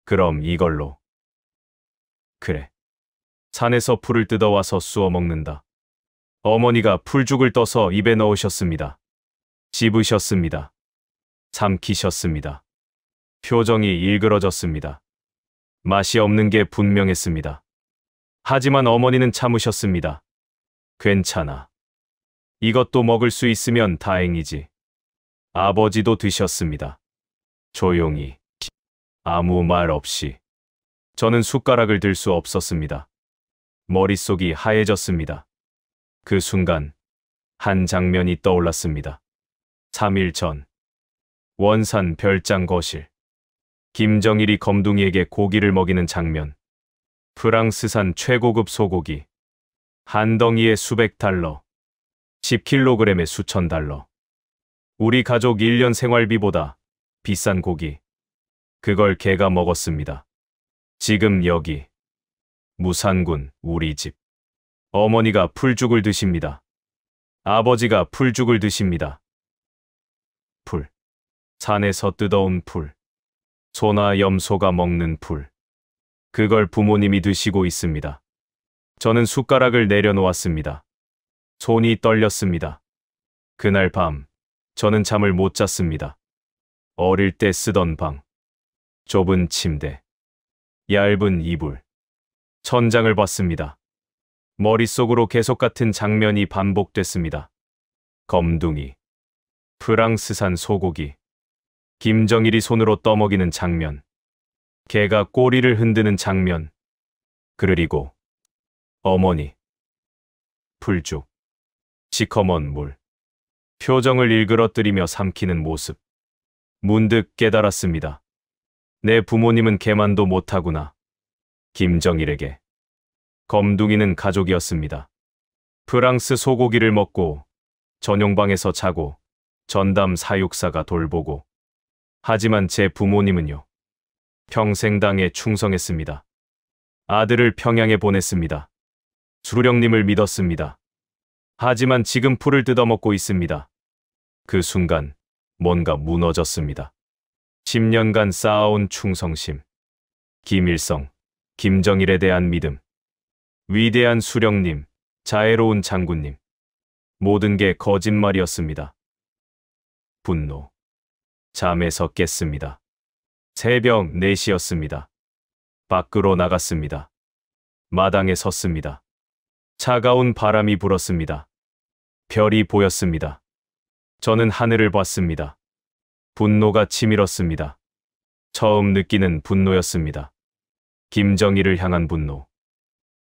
그럼 이걸로. 그래. 산에서 풀을 뜯어와서 쑤어 먹는다. 어머니가 풀죽을 떠서 입에 넣으셨습니다. 씹으셨습니다. 삼키셨습니다. 표정이 일그러졌습니다. 맛이 없는 게 분명했습니다. 하지만 어머니는 참으셨습니다. 괜찮아. 이것도 먹을 수 있으면 다행이지. 아버지도 드셨습니다. 조용히. 아무 말 없이. 저는 숟가락을 들 수 없었습니다. 머릿속이 하얘졌습니다. 그 순간 한 장면이 떠올랐습니다. 3일 전 원산 별장 거실. 김정일이 검둥이에게 고기를 먹이는 장면. 프랑스산 최고급 소고기. 한 덩이에 수백 달러. 10kg에 수천 달러. 우리 가족 1년 생활비보다 비싼 고기. 그걸 걔가 먹었습니다. 지금 여기. 무산군 우리 집. 어머니가 풀죽을 드십니다. 아버지가 풀죽을 드십니다. 풀. 산에서 뜯어온 풀. 소나 염소가 먹는 풀. 그걸 부모님이 드시고 있습니다. 저는 숟가락을 내려놓았습니다. 손이 떨렸습니다. 그날 밤, 저는 잠을 못 잤습니다. 어릴 때 쓰던 방. 좁은 침대. 얇은 이불. 천장을 봤습니다. 머릿속으로 계속 같은 장면이 반복됐습니다. 검둥이. 프랑스산 소고기. 김정일이 손으로 떠먹이는 장면. 개가 꼬리를 흔드는 장면. 그리고 어머니. 풀죽. 시커먼 물. 표정을 일그러뜨리며 삼키는 모습. 문득 깨달았습니다. 내 부모님은 개만도 못하구나. 김정일에게. 검둥이는 가족이었습니다. 프랑스 소고기를 먹고 전용방에서 자고 전담 사육사가 돌보고. 하지만 제 부모님은요. 평생당에 충성했습니다. 아들을 평양에 보냈습니다. 수령님을 믿었습니다. 하지만 지금 풀을 뜯어먹고 있습니다. 그 순간 뭔가 무너졌습니다. 10년간 쌓아온 충성심. 김일성, 김정일에 대한 믿음. 위대한 수령님, 자애로운 장군님. 모든 게 거짓말이었습니다. 분노. 잠에서 깼습니다. 새벽 4시였습니다. 밖으로 나갔습니다. 마당에 섰습니다. 차가운 바람이 불었습니다. 별이 보였습니다. 저는 하늘을 봤습니다. 분노가 치밀었습니다. 처음 느끼는 분노였습니다. 김정일을 향한 분노.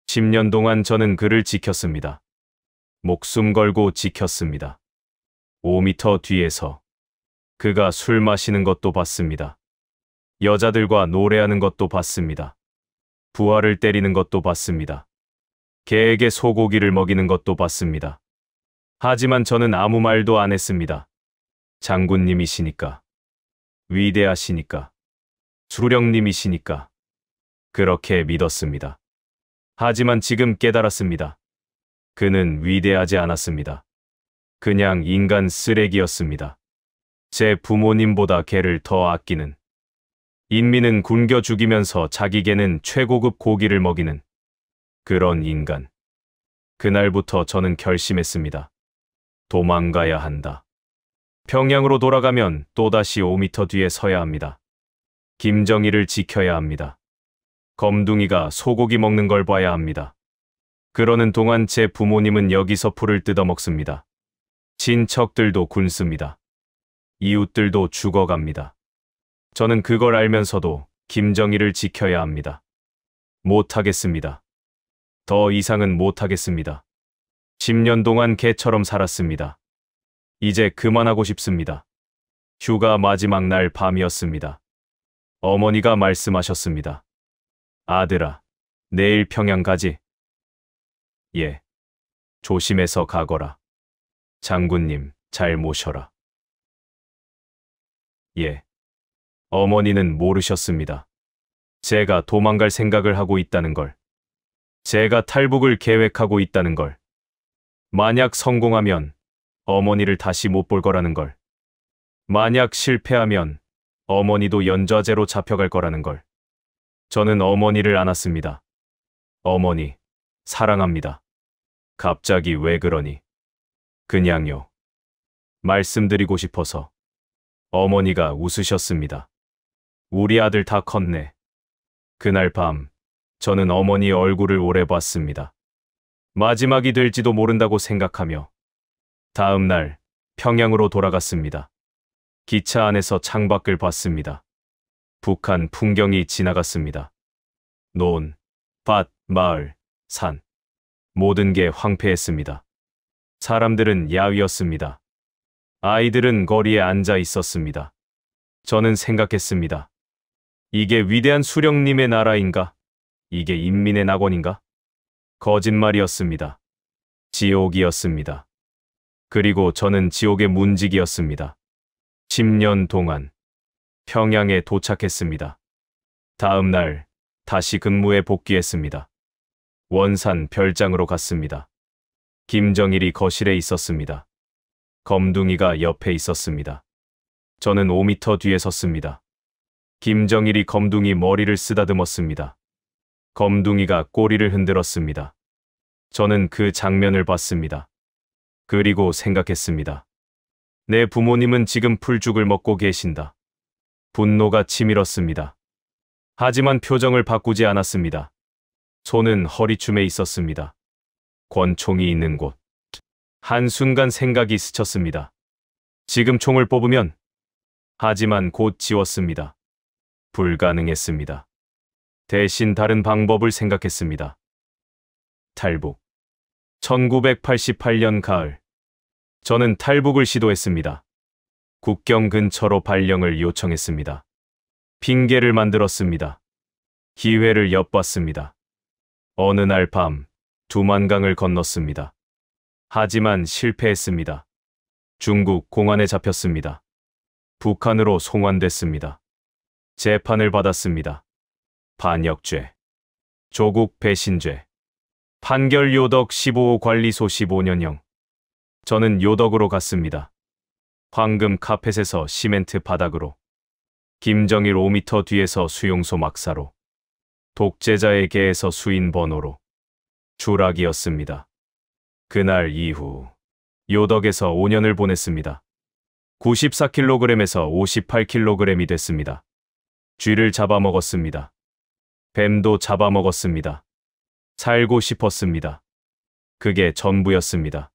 10년 동안 저는 그를 지켰습니다. 목숨 걸고 지켰습니다. 5m 뒤에서 그가 술 마시는 것도 봤습니다. 여자들과 노래하는 것도 봤습니다. 부하를 때리는 것도 봤습니다. 개에게 소고기를 먹이는 것도 봤습니다. 하지만 저는 아무 말도 안 했습니다. 장군님이시니까. 위대하시니까. 수령님이시니까. 그렇게 믿었습니다. 하지만 지금 깨달았습니다. 그는 위대하지 않았습니다. 그냥 인간 쓰레기였습니다. 제 부모님보다 개를 더 아끼는. 인민은 굶겨 죽이면서 자기 개는 최고급 고기를 먹이는 그런 인간. 그날부터 저는 결심했습니다. 도망가야 한다. 평양으로 돌아가면 또다시 5m 뒤에 서야 합니다. 김정일을 지켜야 합니다. 검둥이가 소고기 먹는 걸 봐야 합니다. 그러는 동안 제 부모님은 여기서 풀을 뜯어먹습니다. 친척들도 굶습니다. 이웃들도 죽어갑니다. 저는 그걸 알면서도 김정일을 지켜야 합니다. 못하겠습니다. 더 이상은 못하겠습니다. 10년 동안 개처럼 살았습니다. 이제 그만하고 싶습니다. 휴가 마지막 날 밤이었습니다. 어머니가 말씀하셨습니다. 아들아, 내일 평양 가지? 예. 조심해서 가거라. 장군님, 잘 모셔라. 예. 어머니는 모르셨습니다. 제가 도망갈 생각을 하고 있다는 걸. 제가 탈북을 계획하고 있다는 걸. 만약 성공하면 어머니를 다시 못 볼 거라는 걸. 만약 실패하면 어머니도 연좌제로 잡혀갈 거라는 걸. 저는 어머니를 안았습니다. 어머니, 사랑합니다. 갑자기 왜 그러니? 그냥요. 말씀드리고 싶어서. 어머니가 웃으셨습니다. 우리 아들 다 컸네. 그날 밤, 저는 어머니 얼굴을 오래 봤습니다. 마지막이 될지도 모른다고 생각하며 다음 날 평양으로 돌아갔습니다. 기차 안에서 창밖을 봤습니다. 북한 풍경이 지나갔습니다. 논, 밭, 마을, 산. 모든 게 황폐했습니다. 사람들은 야위었습니다. 아이들은 거리에 앉아 있었습니다. 저는 생각했습니다. 이게 위대한 수령님의 나라인가? 이게 인민의 낙원인가? 거짓말이었습니다. 지옥이었습니다. 그리고 저는 지옥의 문지기였습니다. 10년 동안 평양에 도착했습니다. 다음 날 다시 근무에 복귀했습니다. 원산 별장으로 갔습니다. 김정일이 거실에 있었습니다. 검둥이가 옆에 있었습니다. 저는 5m 뒤에 섰습니다. 김정일이 검둥이 머리를 쓰다듬었습니다. 검둥이가 꼬리를 흔들었습니다. 저는 그 장면을 봤습니다. 그리고 생각했습니다. 내 부모님은 지금 풀죽을 먹고 계신다. 분노가 치밀었습니다. 하지만 표정을 바꾸지 않았습니다. 손은 허리춤에 있었습니다. 권총이 있는 곳. 한순간 생각이 스쳤습니다. 지금 총을 뽑으면, 하지만 곧 지웠습니다. 불가능했습니다. 대신 다른 방법을 생각했습니다. 탈북. 1988년 가을. 저는 탈북을 시도했습니다. 국경 근처로 발령을 요청했습니다. 핑계를 만들었습니다. 기회를 엿봤습니다. 어느 날 밤 두만강을 건넜습니다. 하지만 실패했습니다. 중국 공안에 잡혔습니다. 북한으로 송환됐습니다. 재판을 받았습니다. 반역죄, 조국 배신죄, 판결 요덕 15호 관리소 15년형. 저는 요덕으로 갔습니다. 황금 카펫에서 시멘트 바닥으로, 김정일 5m 뒤에서 수용소 막사로, 독재자의 개에서 수인 번호로, 추락이었습니다. 그날 이후 요덕에서 5년을 보냈습니다. 94kg에서 58kg이 됐습니다. 쥐를 잡아먹었습니다. 뱀도 잡아먹었습니다. 살고 싶었습니다. 그게 전부였습니다.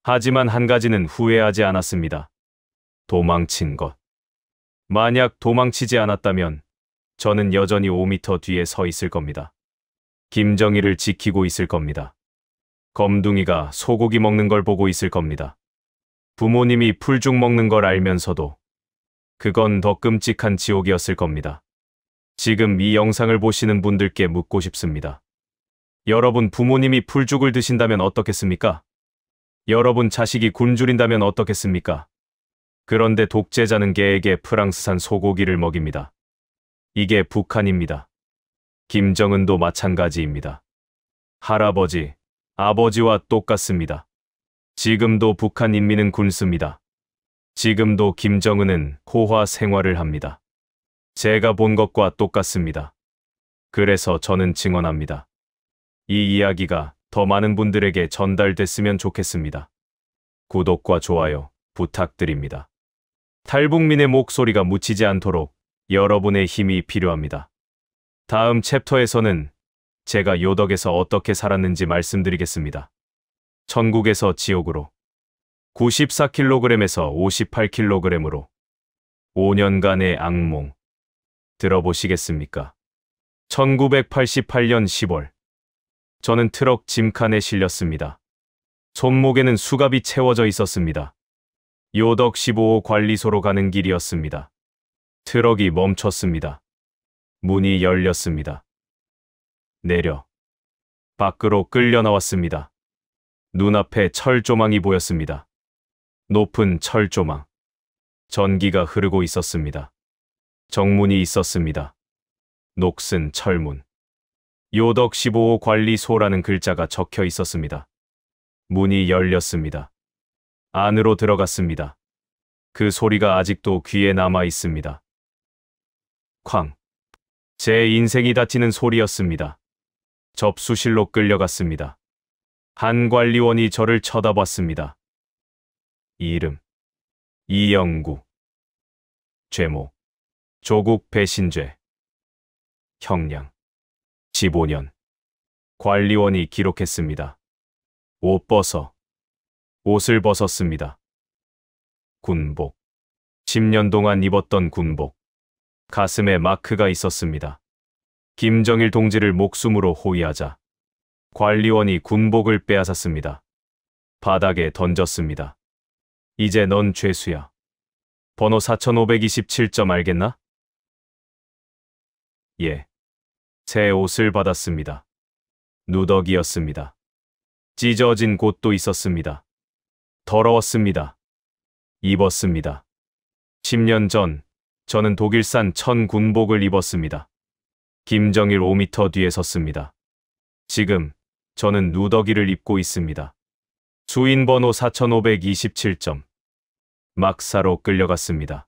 하지만 한 가지는 후회하지 않았습니다. 도망친 것. 만약 도망치지 않았다면 저는 여전히 5m 뒤에 서 있을 겁니다. 김정일을 지키고 있을 겁니다. 검둥이가 소고기 먹는 걸 보고 있을 겁니다. 부모님이 풀죽 먹는 걸 알면서도 그건 더 끔찍한 지옥이었을 겁니다. 지금 이 영상을 보시는 분들께 묻고 싶습니다. 여러분 부모님이 풀죽을 드신다면 어떻겠습니까? 여러분 자식이 굶주린다면 어떻겠습니까? 그런데 독재자는 개에게 프랑스산 소고기를 먹입니다. 이게 북한입니다. 김정은도 마찬가지입니다. 할아버지, 아버지와 똑같습니다. 지금도 북한 인민은 굶습니다. 지금도 김정은은 호화 생활을 합니다. 제가 본 것과 똑같습니다. 그래서 저는 증언합니다. 이 이야기가 더 많은 분들에게 전달됐으면 좋겠습니다. 구독과 좋아요 부탁드립니다. 탈북민의 목소리가 묻히지 않도록 여러분의 힘이 필요합니다. 다음 챕터에서는 제가 요덕에서 어떻게 살았는지 말씀드리겠습니다. 천국에서 지옥으로 94kg에서 58kg으로 5년간의 악몽 들어보시겠습니까? 1988년 10월 저는 트럭 짐칸에 실렸습니다. 손목에는 수갑이 채워져 있었습니다. 요덕 15호 관리소로 가는 길이었습니다. 트럭이 멈췄습니다. 문이 열렸습니다. 내려 밖으로 끌려 나왔습니다. 눈앞에 철조망이 보였습니다. 높은 철조망. 전기가 흐르고 있었습니다. 정문이 있었습니다. 녹슨 철문. 요덕 15호 관리소라는 글자가 적혀 있었습니다. 문이 열렸습니다. 안으로 들어갔습니다. 그 소리가 아직도 귀에 남아 있습니다. 쾅. 제 인생이 닫히는 소리였습니다. 접수실로 끌려갔습니다. 한 관리원이 저를 쳐다봤습니다. 이름 이영구. 죄목 조국 배신죄. 형량 15년. 관리원이 기록했습니다. 옷 벗어. 옷을 벗었습니다. 군복. 10년 동안 입었던 군복. 가슴에 마크가 있었습니다. 김정일 동지를 목숨으로 호위하자 관리원이 군복을 빼앗았습니다. 바닥에 던졌습니다. 이제 넌 죄수야. 번호 4527점 알겠나? 예. 새 옷을 받았습니다. 누더기였습니다. 찢어진 곳도 있었습니다. 더러웠습니다. 입었습니다. 10년 전 저는 독일산 천 군복을 입었습니다. 김정일 5m 뒤에 섰습니다. 지금 저는 누더기를 입고 있습니다. 수인 번호 4527점. 막사로 끌려갔습니다.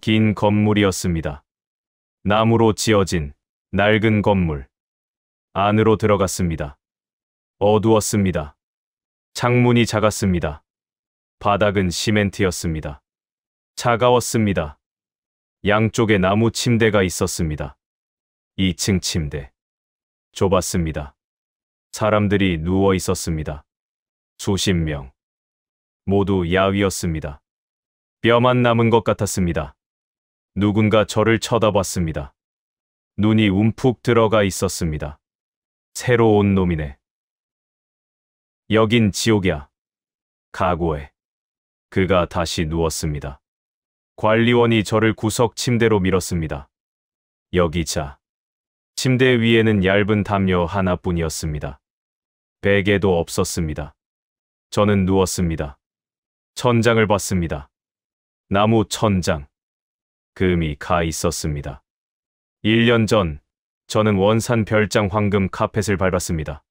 긴 건물이었습니다. 나무로 지어진 낡은 건물. 안으로 들어갔습니다. 어두웠습니다. 창문이 작았습니다. 바닥은 시멘트였습니다. 차가웠습니다. 양쪽에 나무 침대가 있었습니다. 2층 침대. 좁았습니다. 사람들이 누워 있었습니다. 수십 명. 모두 야위였습니다. 뼈만 남은 것 같았습니다. 누군가 저를 쳐다봤습니다. 눈이 움푹 들어가 있었습니다. 새로 온 놈이네. 여긴 지옥이야. 각오해. 그가 다시 누웠습니다. 관리원이 저를 구석 침대로 밀었습니다. 여기 자. 침대 위에는 얇은 담요 하나뿐이었습니다. 베개도 없었습니다. 저는 누웠습니다. 천장을 봤습니다. 나무 천장. 금이 가 있었습니다. 1년 전 저는 원산 별장 황금 카펫을 밟았습니다.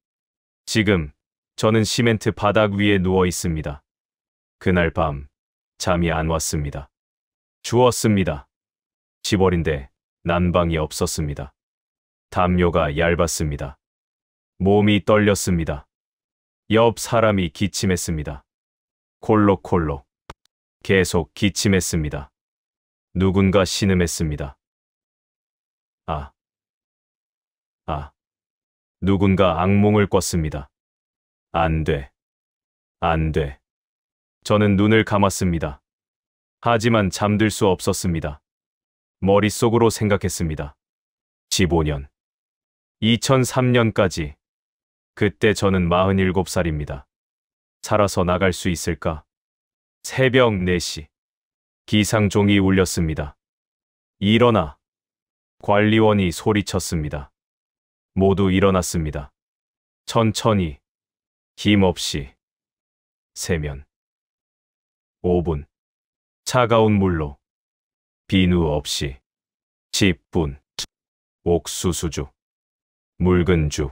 지금 저는 시멘트 바닥 위에 누워 있습니다. 그날 밤 잠이 안 왔습니다. 추웠습니다. 집어린데 난방이 없었습니다. 담요가 얇았습니다. 몸이 떨렸습니다. 옆 사람이 기침했습니다. 콜록콜록. 계속 기침했습니다. 누군가 신음했습니다. 누군가 악몽을 꿨습니다. 안 돼. 안 돼. 저는 눈을 감았습니다. 하지만 잠들 수 없었습니다. 머릿속으로 생각했습니다. 15년. 2003년까지. 그때 저는 47살입니다. 살아서 나갈 수 있을까? 새벽 4시. 기상종이 울렸습니다. 일어나. 관리원이 소리쳤습니다. 모두 일어났습니다. 천천히. 힘없이. 세면. 5분. 차가운 물로. 비누 없이. 10분. 옥수수주. 묽은주.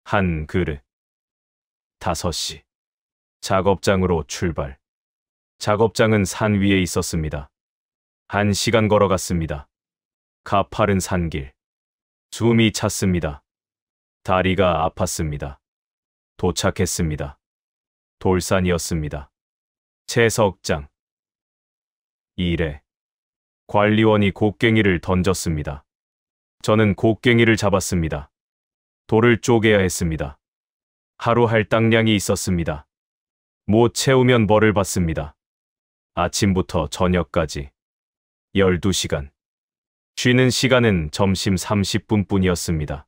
한 그릇. 5시. 작업장으로 출발. 작업장은 산 위에 있었습니다. 1시간 걸어갔습니다. 가파른 산길. 숨이 찼습니다. 다리가 아팠습니다. 도착했습니다. 돌산이었습니다. 채석장. 1회. 관리원이 곡괭이를 던졌습니다. 저는 곡괭이를 잡았습니다. 돌을 쪼개야 했습니다. 하루 할당량이 있었습니다. 못 채우면 벌을 받습니다. 아침부터 저녁까지 12시간. 쉬는 시간은 점심 30분뿐이었습니다.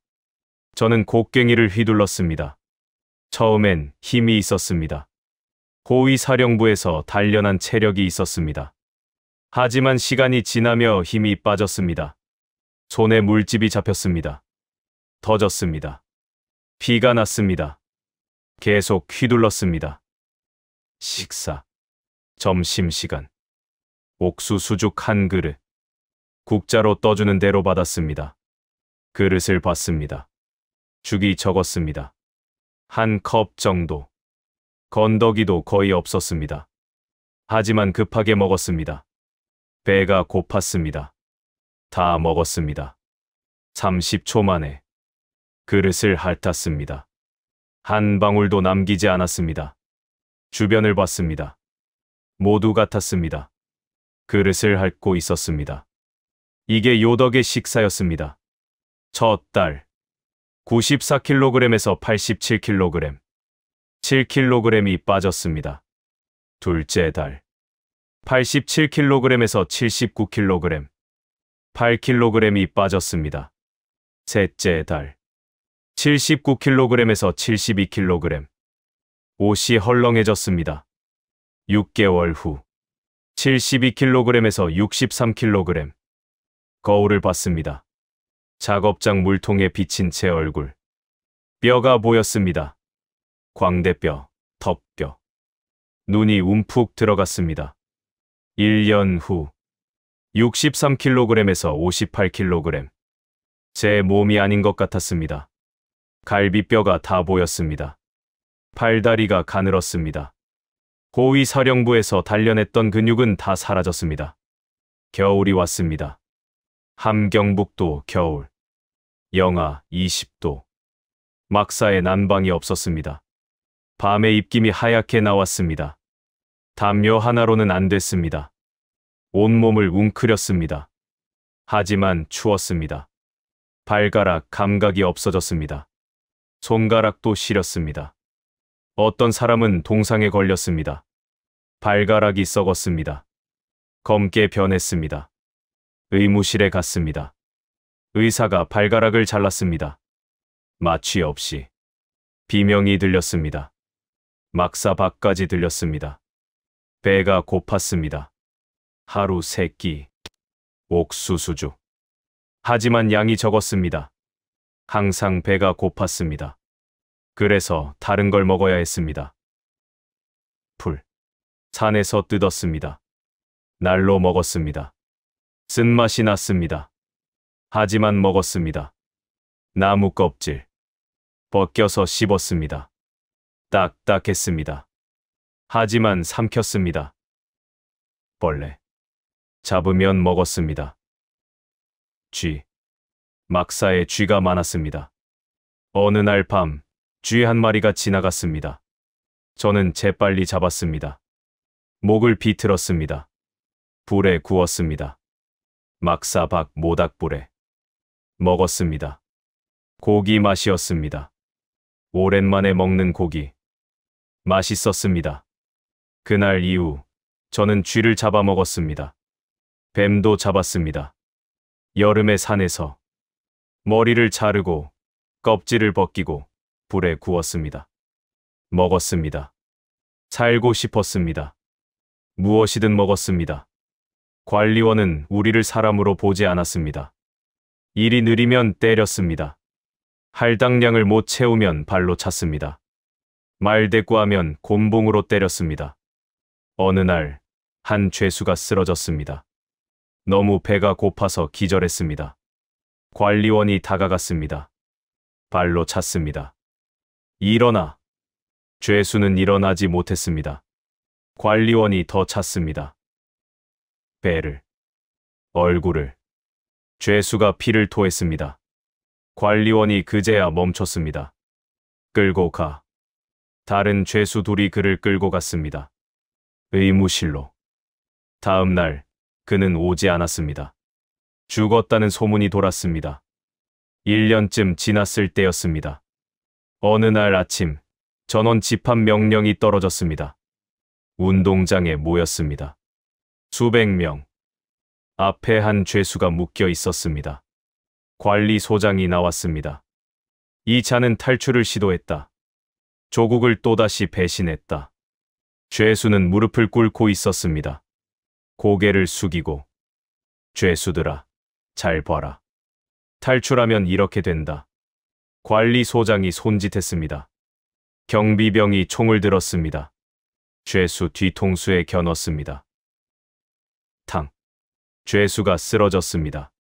저는 곡괭이를 휘둘렀습니다. 처음엔 힘이 있었습니다. 호위사령부에서 단련한 체력이 있었습니다. 하지만 시간이 지나며 힘이 빠졌습니다. 손에 물집이 잡혔습니다. 터졌습니다. 피가 났습니다. 계속 휘둘렀습니다. 식사. 점심시간. 옥수수죽 한 그릇. 국자로 떠주는 대로 받았습니다. 그릇을 봤습니다. 죽이 적었습니다. 한 컵 정도. 건더기도 거의 없었습니다. 하지만 급하게 먹었습니다. 배가 고팠습니다. 다 먹었습니다. 30초 만에 그릇을 핥았습니다. 한 방울도 남기지 않았습니다. 주변을 봤습니다. 모두 같았습니다. 그릇을 핥고 있었습니다. 이게 요덕의 식사였습니다. 첫 달 94kg에서 87kg. 7kg이 빠졌습니다. 둘째 달 87kg에서 79kg, 8kg이 빠졌습니다. 셋째 달 79kg에서 72kg, 옷이 헐렁해졌습니다. 6개월 후 72kg에서 63kg, 거울을 봤습니다. 작업장 물통에 비친 제 얼굴. 뼈가 보였습니다. 광대뼈, 턱뼈. 눈이 움푹 들어갔습니다. 1년 후 63kg에서 58kg. 제 몸이 아닌 것 같았습니다. 갈비뼈가 다 보였습니다. 팔다리가 가늘었습니다. 고위 사령부에서 단련했던 근육은 다 사라졌습니다. 겨울이 왔습니다. 함경북도 겨울. 영하 20도. 막사에 난방이 없었습니다. 밤에 입김이 하얗게 나왔습니다. 담요 하나로는 안 됐습니다. 온몸을 웅크렸습니다. 하지만 추웠습니다. 발가락 감각이 없어졌습니다. 손가락도 시렸습니다. 어떤 사람은 동상에 걸렸습니다. 발가락이 썩었습니다. 검게 변했습니다. 의무실에 갔습니다. 의사가 발가락을 잘랐습니다. 마취 없이. 비명이 들렸습니다. 막사 밖까지 들렸습니다. 배가 고팠습니다. 하루 3끼. 옥수수주. 하지만 양이 적었습니다. 항상 배가 고팠습니다. 그래서 다른 걸 먹어야 했습니다. 풀. 산에서 뜯었습니다. 날로 먹었습니다. 쓴맛이 났습니다. 하지만 먹었습니다. 나무 껍질. 벗겨서 씹었습니다. 딱딱했습니다. 하지만 삼켰습니다. 벌레. 잡으면 먹었습니다. 쥐. 막사에 쥐가 많았습니다. 어느 날 밤, 쥐 한 마리가 지나갔습니다. 저는 재빨리 잡았습니다. 목을 비틀었습니다. 불에 구웠습니다. 막사 밖 모닥불에. 먹었습니다. 고기 맛이었습니다. 오랜만에 먹는 고기. 맛있었습니다. 그날 이후 저는 쥐를 잡아먹었습니다. 뱀도 잡았습니다. 여름에 산에서 머리를 자르고 껍질을 벗기고 불에 구웠습니다. 먹었습니다. 살고 싶었습니다. 무엇이든 먹었습니다. 관리원은 우리를 사람으로 보지 않았습니다. 일이 느리면 때렸습니다. 할당량을 못 채우면 발로 찼습니다. 말대꾸하면 곤봉으로 때렸습니다. 어느 날 한 죄수가 쓰러졌습니다. 너무 배가 고파서 기절했습니다. 관리원이 다가갔습니다. 발로 찼습니다. 일어나. 죄수는 일어나지 못했습니다. 관리원이 더 찼습니다. 배를, 얼굴을. 죄수가 피를 토했습니다. 관리원이 그제야 멈췄습니다. 끌고 가. 다른 죄수 둘이 그를 끌고 갔습니다. 의무실로. 다음 날 그는 오지 않았습니다. 죽었다는 소문이 돌았습니다. 1년쯤 지났을 때였습니다. 어느 날 아침 전원 집합 명령이 떨어졌습니다. 운동장에 모였습니다. 수백 명. 앞에 한 죄수가 묶여 있었습니다. 관리소장이 나왔습니다. 이 자는 탈출을 시도했다. 조국을 또다시 배신했다. 죄수는 무릎을 꿇고 있었습니다. 고개를 숙이고. 죄수들아, 잘 봐라. 탈출하면 이렇게 된다. 관리소장이 손짓했습니다. 경비병이 총을 들었습니다. 죄수 뒤통수에 겨눴습니다. 탕. 죄수가 쓰러졌습니다.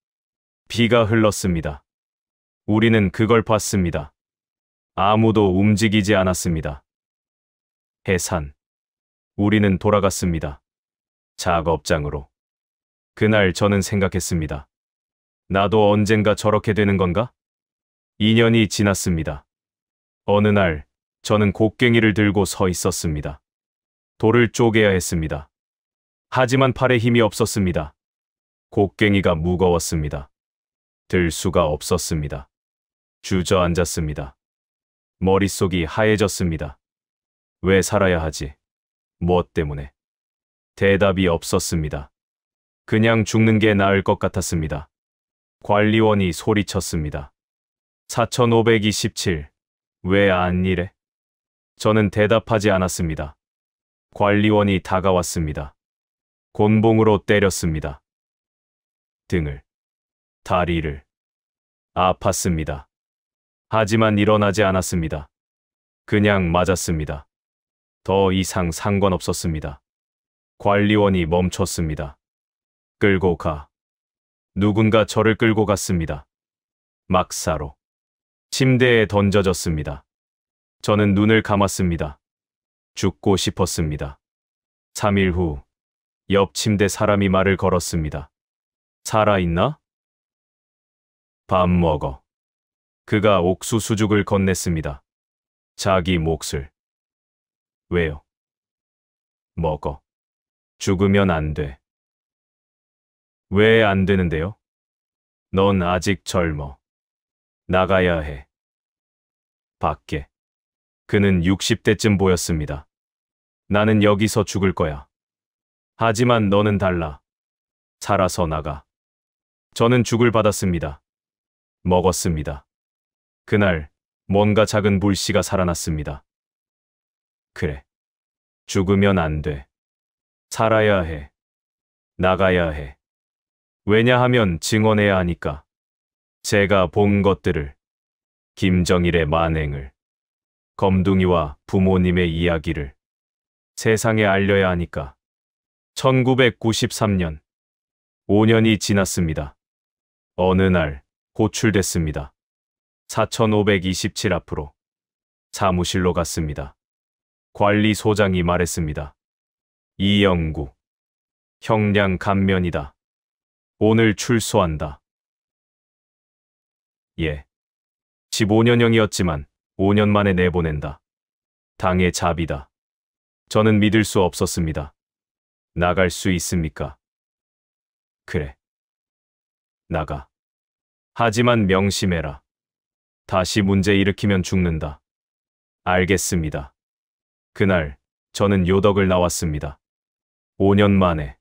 피가 흘렀습니다. 우리는 그걸 봤습니다. 아무도 움직이지 않았습니다. 해산. 우리는 돌아갔습니다. 작업장으로. 그날 저는 생각했습니다. 나도 언젠가 저렇게 되는 건가? 2년이 지났습니다. 어느 날 저는 곡괭이를 들고 서 있었습니다. 돌을 쪼개야 했습니다. 하지만 팔에 힘이 없었습니다. 곡괭이가 무거웠습니다. 들 수가 없었습니다. 주저앉았습니다. 머릿속이 하얘졌습니다. 왜 살아야 하지? 무엇 때문에? 대답이 없었습니다. 그냥 죽는 게 나을 것 같았습니다. 관리원이 소리쳤습니다. 4527. 왜 안 이래? 저는 대답하지 않았습니다. 관리원이 다가왔습니다. 곤봉으로 때렸습니다. 등을, 다리를. 아팠습니다. 하지만 일어나지 않았습니다. 그냥 맞았습니다. 더 이상 상관없었습니다. 관리원이 멈췄습니다. 끌고 가. 누군가 저를 끌고 갔습니다. 막사로. 침대에 던져졌습니다. 저는 눈을 감았습니다. 죽고 싶었습니다. 3일 후, 옆 침대 사람이 말을 걸었습니다. 살아있나? 밥 먹어. 그가 옥수수죽을 건넸습니다. 자기 몫을. 왜요? 먹어. 죽으면 안 돼. 왜 안 되는데요? 넌 아직 젊어. 나가야 해. 밖에. 그는 60대쯤 보였습니다. 나는 여기서 죽을 거야. 하지만 너는 달라. 살아서 나가. 저는 죽을 받았습니다. 먹었습니다. 그날 뭔가 작은 불씨가 살아났습니다. 그래. 죽으면 안 돼. 살아야 해. 나가야 해. 왜냐하면 증언해야 하니까. 제가 본 것들을. 김정일의 만행을. 검둥이와 부모님의 이야기를. 세상에 알려야 하니까. 1993년. 5년이 지났습니다. 어느 날 호출됐습니다. 4527 앞으로. 사무실로 갔습니다. 관리소장이 말했습니다. 이영구. 형량 감면이다. 오늘 출소한다. 예. 15년형이었지만 5년 만에 내보낸다. 당의 자비다. 저는 믿을 수 없었습니다. 나갈 수 있습니까? 그래. 나가. 하지만 명심해라. 다시 문제 일으키면 죽는다. 알겠습니다. 그날 저는 요덕을 나왔습니다. 5년 만에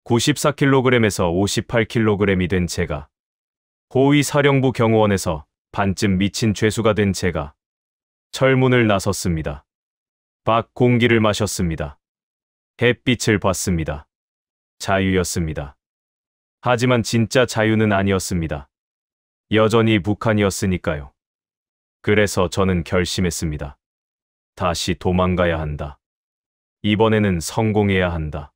94kg에서 58kg이 된 제가, 호위 사령부 경호원에서 반쯤 미친 죄수가 된 제가 철문을 나섰습니다. 밖 공기를 마셨습니다. 햇빛을 봤습니다. 자유였습니다. 하지만 진짜 자유는 아니었습니다. 여전히 북한이었으니까요. 그래서 저는 결심했습니다. 다시 도망가야 한다. 이번에는 성공해야 한다.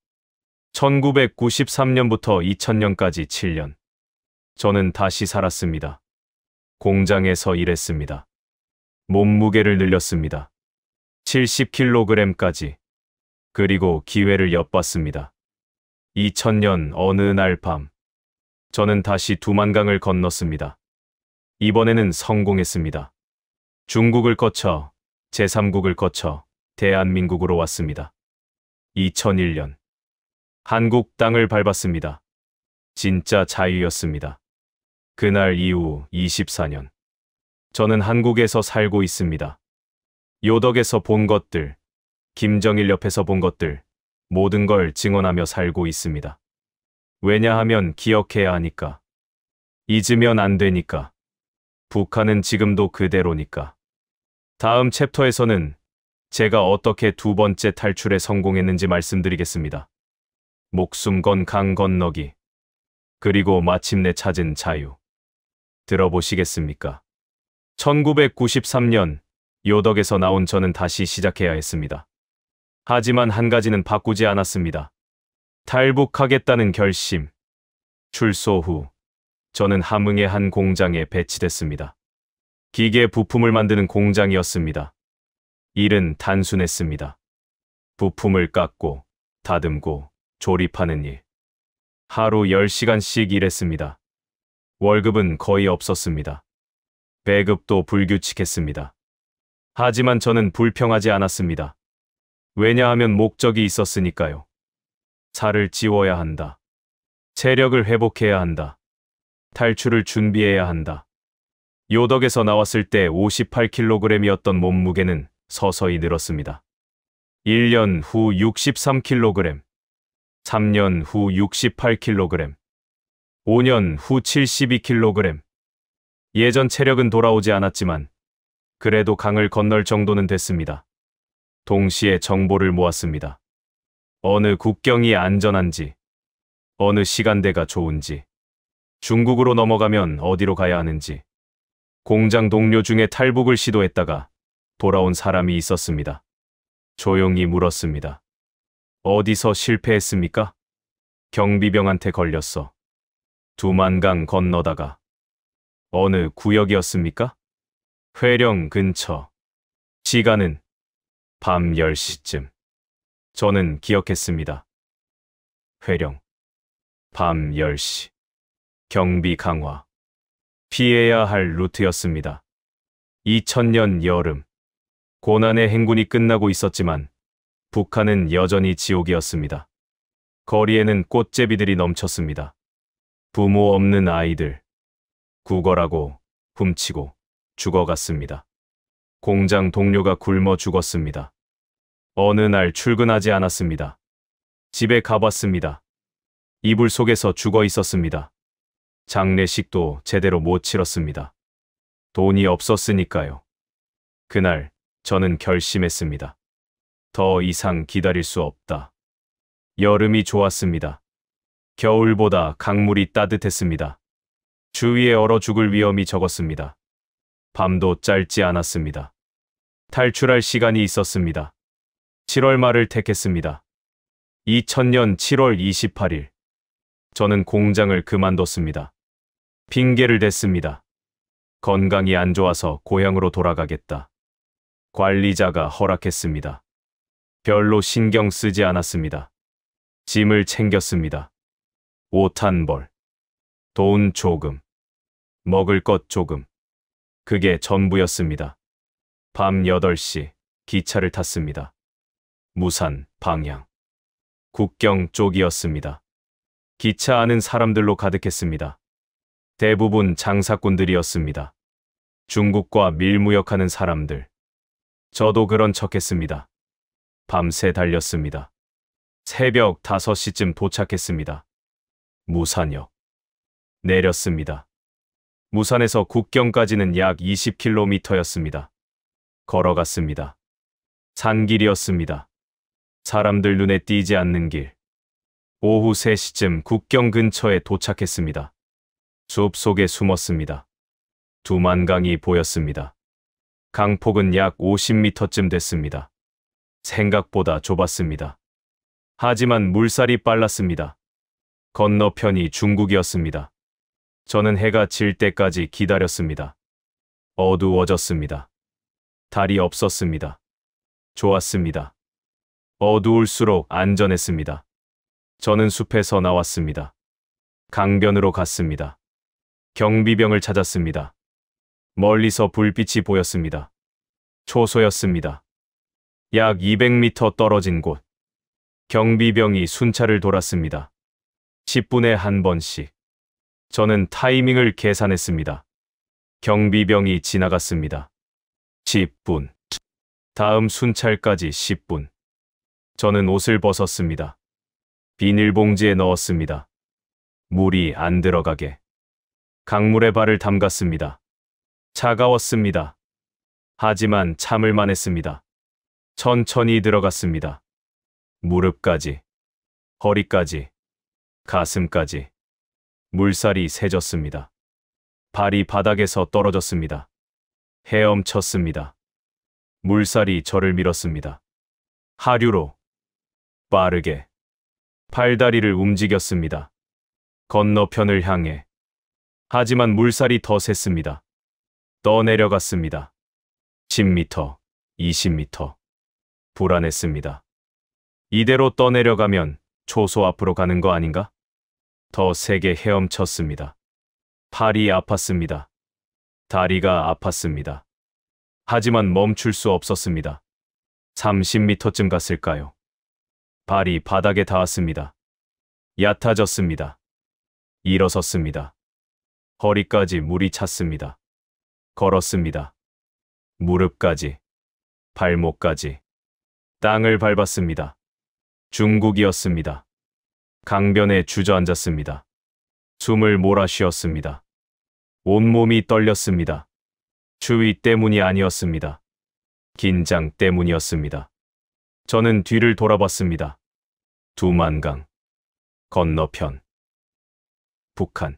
1993년부터 2000년까지 7년. 저는 다시 살았습니다. 공장에서 일했습니다. 몸무게를 늘렸습니다. 70kg까지. 그리고 기회를 엿봤습니다. 2000년 어느 날 밤, 저는 다시 두만강을 건넜습니다. 이번에는 성공했습니다. 중국을 거쳐, 제3국을 거쳐 대한민국으로 왔습니다. 2001년, 한국 땅을 밟았습니다. 진짜 자유였습니다. 그날 이후 24년, 저는 한국에서 살고 있습니다. 요덕에서 본 것들, 김정일 옆에서 본 것들, 모든 걸 증언하며 살고 있습니다. 왜냐하면 기억해야 하니까. 잊으면 안 되니까. 북한은 지금도 그대로니까. 다음 챕터에서는 제가 어떻게 두 번째 탈출에 성공했는지 말씀드리겠습니다. 목숨 건 강 건너기. 그리고 마침내 찾은 자유. 들어보시겠습니까? 1993년 요덕에서 나온 저는 다시 시작해야 했습니다. 하지만 한 가지는 바꾸지 않았습니다. 탈북하겠다는 결심. 출소 후 저는 함흥의 한 공장에 배치됐습니다. 기계 부품을 만드는 공장이었습니다. 일은 단순했습니다. 부품을 깎고 다듬고 조립하는 일. 하루 10시간씩 일했습니다. 월급은 거의 없었습니다. 배급도 불규칙했습니다. 하지만 저는 불평하지 않았습니다. 왜냐하면 목적이 있었으니까요. 살을 찌워야 한다. 체력을 회복해야 한다. 탈출을 준비해야 한다. 요덕에서 나왔을 때 58kg이었던 몸무게는 서서히 늘었습니다. 1년 후 63kg, 3년 후 68kg, 5년 후 72kg. 예전 체력은 돌아오지 않았지만 그래도 강을 건널 정도는 됐습니다. 동시에 정보를 모았습니다. 어느 국경이 안전한지, 어느 시간대가 좋은지, 중국으로 넘어가면 어디로 가야 하는지. 공장 동료 중에 탈북을 시도했다가 돌아온 사람이 있었습니다. 조용히 물었습니다. 어디서 실패했습니까? 경비병한테 걸렸어. 두만강 건너다가. 어느 구역이었습니까? 회령 근처. 시간은 밤 10시쯤. 저는 기억했습니다. 회령. 밤 10시. 경비 강화. 피해야 할 루트였습니다. 2000년 여름. 고난의 행군이 끝나고 있었지만 북한은 여전히 지옥이었습니다. 거리에는 꽃제비들이 넘쳤습니다. 부모 없는 아이들. 구걸하고 훔치고 죽어갔습니다. 공장 동료가 굶어 죽었습니다. 어느 날 출근하지 않았습니다. 집에 가봤습니다. 이불 속에서 죽어 있었습니다. 장례식도 제대로 못 치렀습니다. 돈이 없었으니까요. 그날 저는 결심했습니다. 더 이상 기다릴 수 없다. 여름이 좋았습니다. 겨울보다 강물이 따뜻했습니다. 주위에 얼어 죽을 위험이 적었습니다. 밤도 짧지 않았습니다. 탈출할 시간이 있었습니다. 7월 말을 택했습니다. 2000년 7월 28일. 저는 공장을 그만뒀습니다. 핑계를 댔습니다. 건강이 안 좋아서 고향으로 돌아가겠다. 관리자가 허락했습니다. 별로 신경 쓰지 않았습니다. 짐을 챙겼습니다. 옷 한 벌, 돈 조금, 먹을 것 조금. 그게 전부였습니다. 밤 8시 기차를 탔습니다. 무산 방향. 국경 쪽이었습니다. 기차 안은 사람들로 가득했습니다. 대부분 장사꾼들이었습니다. 중국과 밀무역하는 사람들. 저도 그런 척했습니다. 밤새 달렸습니다. 새벽 5시쯤 도착했습니다. 무산역. 내렸습니다. 무산에서 국경까지는 약 20km였습니다. 걸어갔습니다. 산길이었습니다. 사람들 눈에 띄지 않는 길. 오후 3시쯤 국경 근처에 도착했습니다. 숲 속에 숨었습니다. 두만강이 보였습니다. 강폭은 약 50m쯤 됐습니다. 생각보다 좁았습니다. 하지만 물살이 빨랐습니다. 건너편이 중국이었습니다. 저는 해가 질 때까지 기다렸습니다. 어두워졌습니다. 달이 없었습니다. 좋았습니다. 어두울수록 안전했습니다. 저는 숲에서 나왔습니다. 강변으로 갔습니다. 경비병을 찾았습니다. 멀리서 불빛이 보였습니다. 초소였습니다. 약 200m 떨어진 곳. 경비병이 순찰을 돌았습니다. 10분에 한 번씩. 저는 타이밍을 계산했습니다. 경비병이 지나갔습니다. 10분. 다음 순찰까지 10분. 저는 옷을 벗었습니다. 비닐봉지에 넣었습니다. 물이 안 들어가게. 강물에 발을 담갔습니다. 차가웠습니다. 하지만 참을만 했습니다. 천천히 들어갔습니다. 무릎까지, 허리까지, 가슴까지. 물살이 세졌습니다. 발이 바닥에서 떨어졌습니다. 헤엄쳤습니다. 물살이 저를 밀었습니다. 하류로, 빠르게, 팔다리를 움직였습니다. 건너편을 향해. 하지만 물살이 더 셌습니다. 떠내려갔습니다. 10m, 20m. 불안했습니다. 이대로 떠내려가면 초소 앞으로 가는 거 아닌가? 더 세게 헤엄쳤습니다. 팔이 아팠습니다. 다리가 아팠습니다. 하지만 멈출 수 없었습니다. 30m쯤 갔을까요? 발이 바닥에 닿았습니다. 얕아졌습니다. 일어섰습니다. 허리까지 물이 찼습니다. 걸었습니다. 무릎까지, 발목까지. 땅을 밟았습니다. 중국이었습니다. 강변에 주저앉았습니다. 숨을 몰아쉬었습니다. 온몸이 떨렸습니다. 추위 때문이 아니었습니다. 긴장 때문이었습니다. 저는 뒤를 돌아봤습니다. 두만강 건너편 북한.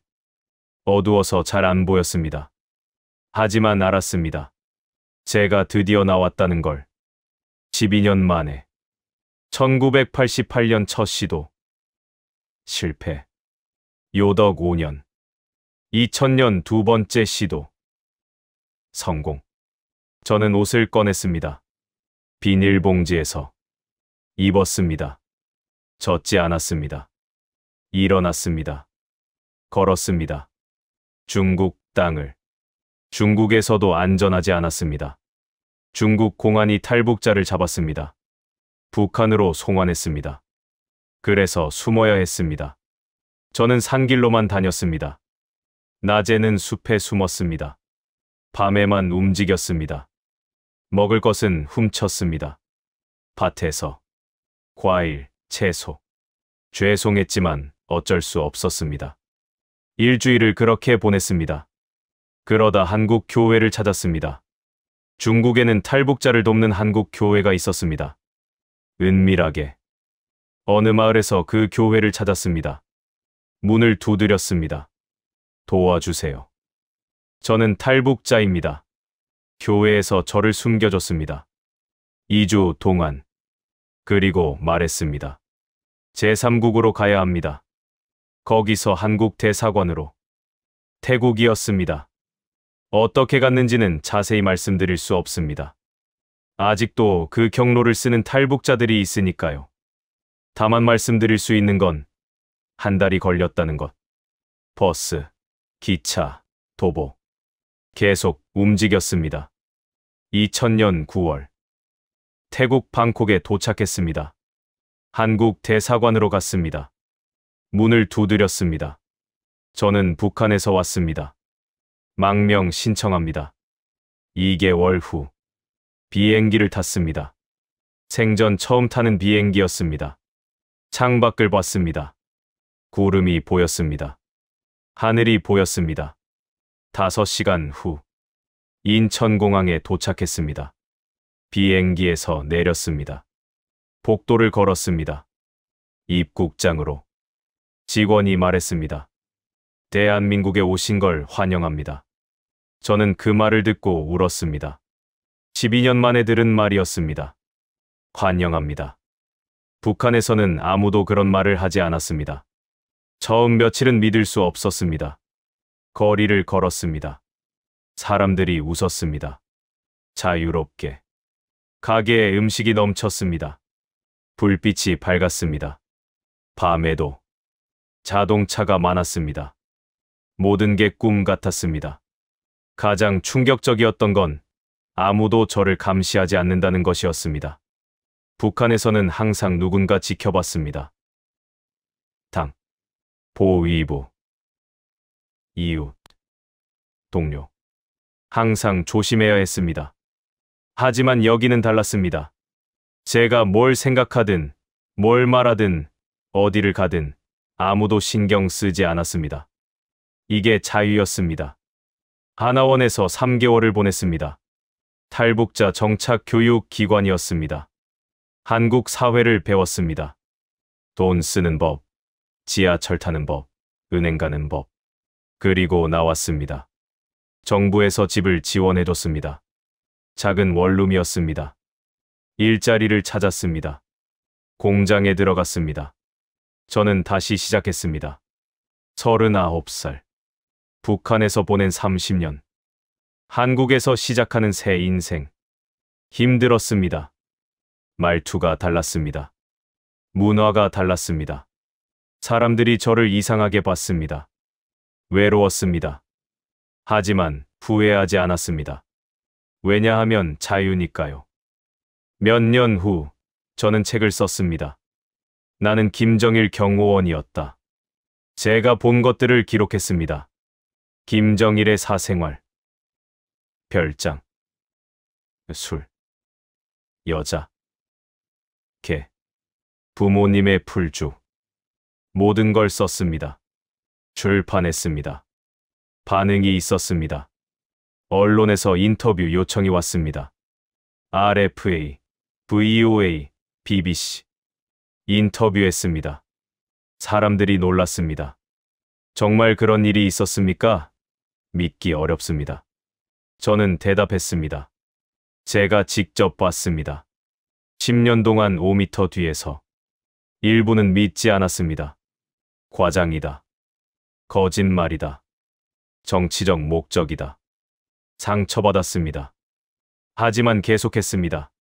어두워서 잘 안 보였습니다. 하지만 알았습니다. 제가 드디어 나왔다는 걸. 12년 만에 1988년 첫 시도 실패. 요덕 5년 2000년 두 번째 시도 성공. 저는 옷을 꺼냈습니다. 비닐봉지에서 입었습니다. 젖지 않았습니다. 일어났습니다. 걸었습니다. 중국 땅을. 중국에서도 안전하지 않았습니다. 중국 공안이 탈북자를 잡았습니다. 북한으로 송환했습니다. 그래서 숨어야 했습니다. 저는 산길로만 다녔습니다. 낮에는 숲에 숨었습니다. 밤에만 움직였습니다. 먹을 것은 훔쳤습니다. 밭에서 과일, 채소. 죄송했지만 어쩔 수 없었습니다. 일주일을 그렇게 보냈습니다. 그러다 한국 교회를 찾았습니다. 중국에는 탈북자를 돕는 한국 교회가 있었습니다. 은밀하게 어느 마을에서 그 교회를 찾았습니다. 문을 두드렸습니다. 도와주세요. 저는 탈북자입니다. 교회에서 저를 숨겨줬습니다. 2주 동안. 그리고 말했습니다. 제3국으로 가야 합니다. 거기서 한국 대사관으로. 태국이었습니다. 어떻게 갔는지는 자세히 말씀드릴 수 없습니다. 아직도 그 경로를 쓰는 탈북자들이 있으니까요. 다만 말씀드릴 수 있는 건 한 달이 걸렸다는 것. 버스, 기차, 도보. 계속 움직였습니다. 2000년 9월. 태국 방콕에 도착했습니다. 한국 대사관으로 갔습니다. 문을 두드렸습니다. 저는 북한에서 왔습니다. 망명 신청합니다. 2개월 후 비행기를 탔습니다. 생전 처음 타는 비행기였습니다. 창밖을 봤습니다. 구름이 보였습니다. 하늘이 보였습니다. 5시간 후 인천공항에 도착했습니다. 비행기에서 내렸습니다. 복도를 걸었습니다. 입국장으로. 직원이 말했습니다. 대한민국에 오신 걸 환영합니다. 저는 그 말을 듣고 울었습니다. 12년 만에 들은 말이었습니다. 환영합니다. 북한에서는 아무도 그런 말을 하지 않았습니다. 처음 며칠은 믿을 수 없었습니다. 거리를 걸었습니다. 사람들이 웃었습니다. 자유롭게. 가게에 음식이 넘쳤습니다. 불빛이 밝았습니다. 밤에도 자동차가 많았습니다. 모든 게 꿈 같았습니다. 가장 충격적이었던 건 아무도 저를 감시하지 않는다는 것이었습니다. 북한에서는 항상 누군가 지켜봤습니다. 당, 보위부, 이웃, 동료. 항상 조심해야 했습니다. 하지만 여기는 달랐습니다. 제가 뭘 생각하든, 뭘 말하든, 어디를 가든 아무도 신경 쓰지 않았습니다. 이게 자유였습니다. 하나원에서 3개월을 보냈습니다. 탈북자 정착 교육 기관이었습니다. 한국 사회를 배웠습니다. 돈 쓰는 법, 지하철 타는 법, 은행 가는 법. 그리고 나왔습니다. 정부에서 집을 지원해줬습니다. 작은 원룸이었습니다. 일자리를 찾았습니다. 공장에 들어갔습니다. 저는 다시 시작했습니다. 39살. 북한에서 보낸 30년. 한국에서 시작하는 새 인생. 힘들었습니다. 말투가 달랐습니다. 문화가 달랐습니다. 사람들이 저를 이상하게 봤습니다. 외로웠습니다. 하지만 후회하지 않았습니다. 왜냐하면 자유니까요. 몇 년 후 저는 책을 썼습니다. 나는 김정일 경호원이었다. 제가 본 것들을 기록했습니다. 김정일의 사생활, 별장, 술, 여자, 개, 부모님의 풀죽. 모든 걸 썼습니다. 출판했습니다. 반응이 있었습니다. 언론에서 인터뷰 요청이 왔습니다. RFA, VOA, BBC. 인터뷰했습니다. 사람들이 놀랐습니다. 정말 그런 일이 있었습니까? 믿기 어렵습니다. 저는 대답했습니다. 제가 직접 봤습니다. 10년 동안 5m 뒤에서. 일부는 믿지 않았습니다. 과장이다. 거짓말이다. 정치적 목적이다. 상처받았습니다. 하지만 계속했습니다.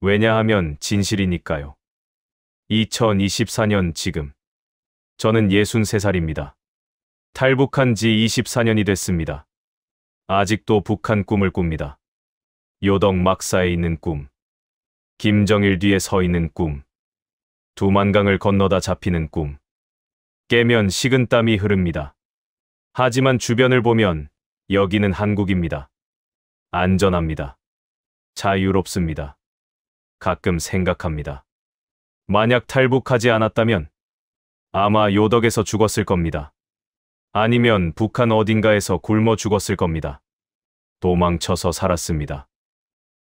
왜냐하면 진실이니까요. 2024년 지금. 저는 63살입니다. 탈북한 지 24년이 됐습니다. 아직도 북한 꿈을 꿉니다. 요덕 막사에 있는 꿈. 김정일 뒤에 서 있는 꿈. 두만강을 건너다 잡히는 꿈. 깨면 식은땀이 흐릅니다. 하지만 주변을 보면 여기는 한국입니다. 안전합니다. 자유롭습니다. 가끔 생각합니다. 만약 탈북하지 않았다면 아마 요덕에서 죽었을 겁니다. 아니면 북한 어딘가에서 굶어 죽었을 겁니다. 도망쳐서 살았습니다.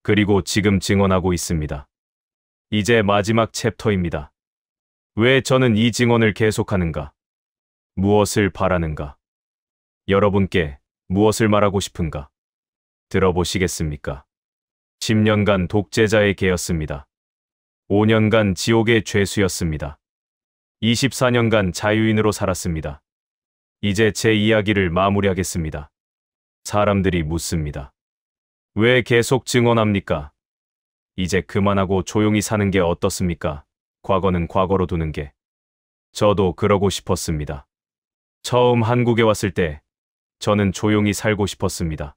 그리고 지금 증언하고 있습니다. 이제 마지막 챕터입니다. 왜 저는 이 증언을 계속하는가? 무엇을 바라는가? 여러분께 무엇을 말하고 싶은가? 들어보시겠습니까? 10년간 독재자의 개였습니다. 5년간 지옥의 죄수였습니다. 24년간 자유인으로 살았습니다. 이제 제 이야기를 마무리하겠습니다. 사람들이 묻습니다. 왜 계속 증언합니까? 이제 그만하고 조용히 사는 게 어떻습니까? 과거는 과거로 두는 게. 저도 그러고 싶었습니다. 처음 한국에 왔을 때 저는 조용히 살고 싶었습니다.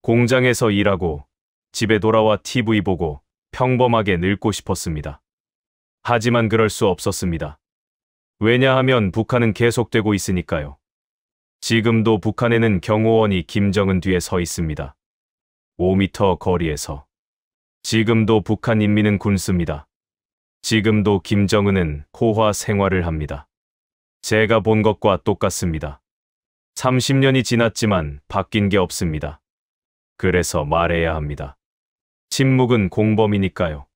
공장에서 일하고 집에 돌아와 TV 보고 평범하게 늙고 싶었습니다. 하지만 그럴 수 없었습니다. 왜냐하면 북한은 계속되고 있으니까요. 지금도 북한에는 경호원이 김정은 뒤에 서 있습니다. 5m 거리에서. 지금도 북한 인민은 굶습니다. 지금도 김정은은 호화 생활을 합니다. 제가 본 것과 똑같습니다. 30년이 지났지만 바뀐 게 없습니다. 그래서 말해야 합니다. 침묵은 공범이니까요.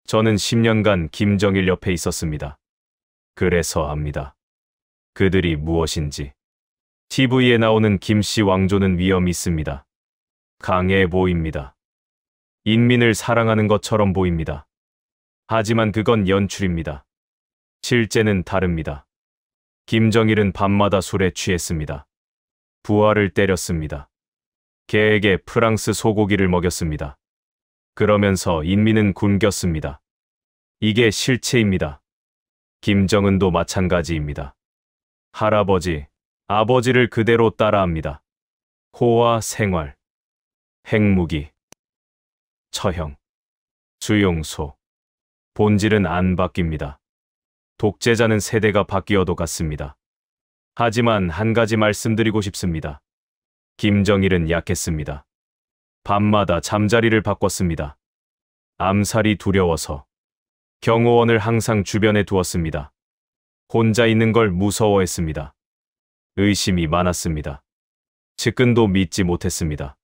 저는 10년간 김정일 옆에 있었습니다. 그래서 압니다. 그들이 무엇인지. TV에 나오는 김씨 왕조는 위험이 있습니다. 강해 보입니다. 인민을 사랑하는 것처럼 보입니다. 하지만 그건 연출입니다. 실제는 다릅니다. 김정일은 밤마다 술에 취했습니다. 부하를 때렸습니다. 개에게 프랑스 소고기를 먹였습니다. 그러면서 인민은 굶겼습니다. 이게 실체입니다. 김정은도 마찬가지입니다. 할아버지, 아버지를 그대로 따라합니다. 호화 생활, 핵무기, 처형, 수용소. 본질은 안 바뀝니다. 독재자는 세대가 바뀌어도 같습니다. 하지만 한 가지 말씀드리고 싶습니다. 김정일은 약했습니다. 밤마다 잠자리를 바꿨습니다. 암살이 두려워서. 경호원을 항상 주변에 두었습니다. 혼자 있는 걸 무서워했습니다. 의심이 많았습니다. 측근도 믿지 못했습니다.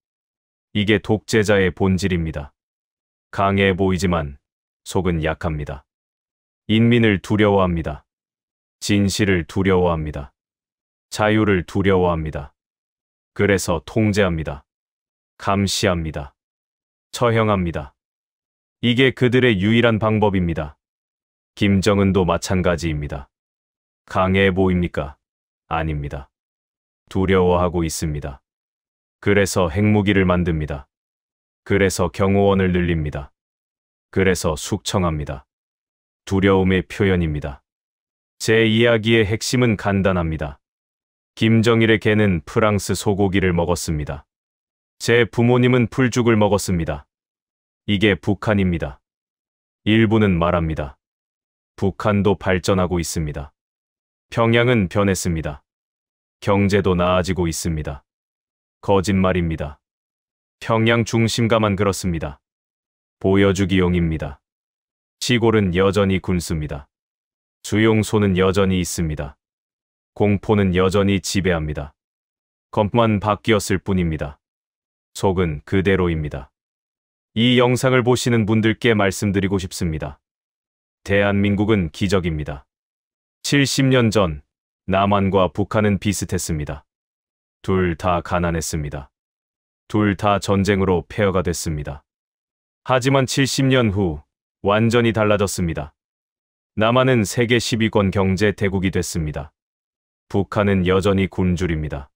이게 독재자의 본질입니다. 강해 보이지만 속은 약합니다. 인민을 두려워합니다. 진실을 두려워합니다. 자유를 두려워합니다. 그래서 통제합니다. 감시합니다. 처형합니다. 이게 그들의 유일한 방법입니다. 김정은도 마찬가지입니다. 강해 보입니까? 아닙니다. 두려워하고 있습니다. 그래서 핵무기를 만듭니다. 그래서 경호원을 늘립니다. 그래서 숙청합니다. 두려움의 표현입니다. 제 이야기의 핵심은 간단합니다. 김정일의 개는 프랑스 소고기를 먹었습니다. 제 부모님은 풀죽을 먹었습니다. 이게 북한입니다. 일부는 말합니다. 북한도 발전하고 있습니다. 평양은 변했습니다. 경제도 나아지고 있습니다. 거짓말입니다. 평양 중심가만 그렇습니다. 보여주기용입니다. 시골은 여전히 군수입니다. 수용소는 여전히 있습니다. 공포는 여전히 지배합니다. 겉만 바뀌었을 뿐입니다. 속은 그대로입니다. 이 영상을 보시는 분들께 말씀드리고 싶습니다. 대한민국은 기적입니다. 70년 전 남한과 북한은 비슷했습니다. 둘 다 가난했습니다. 둘 다 전쟁으로 폐허가 됐습니다. 하지만 70년 후 완전히 달라졌습니다. 남한은 세계 10위권 경제 대국이 됐습니다. 북한은 여전히 굶주립니다.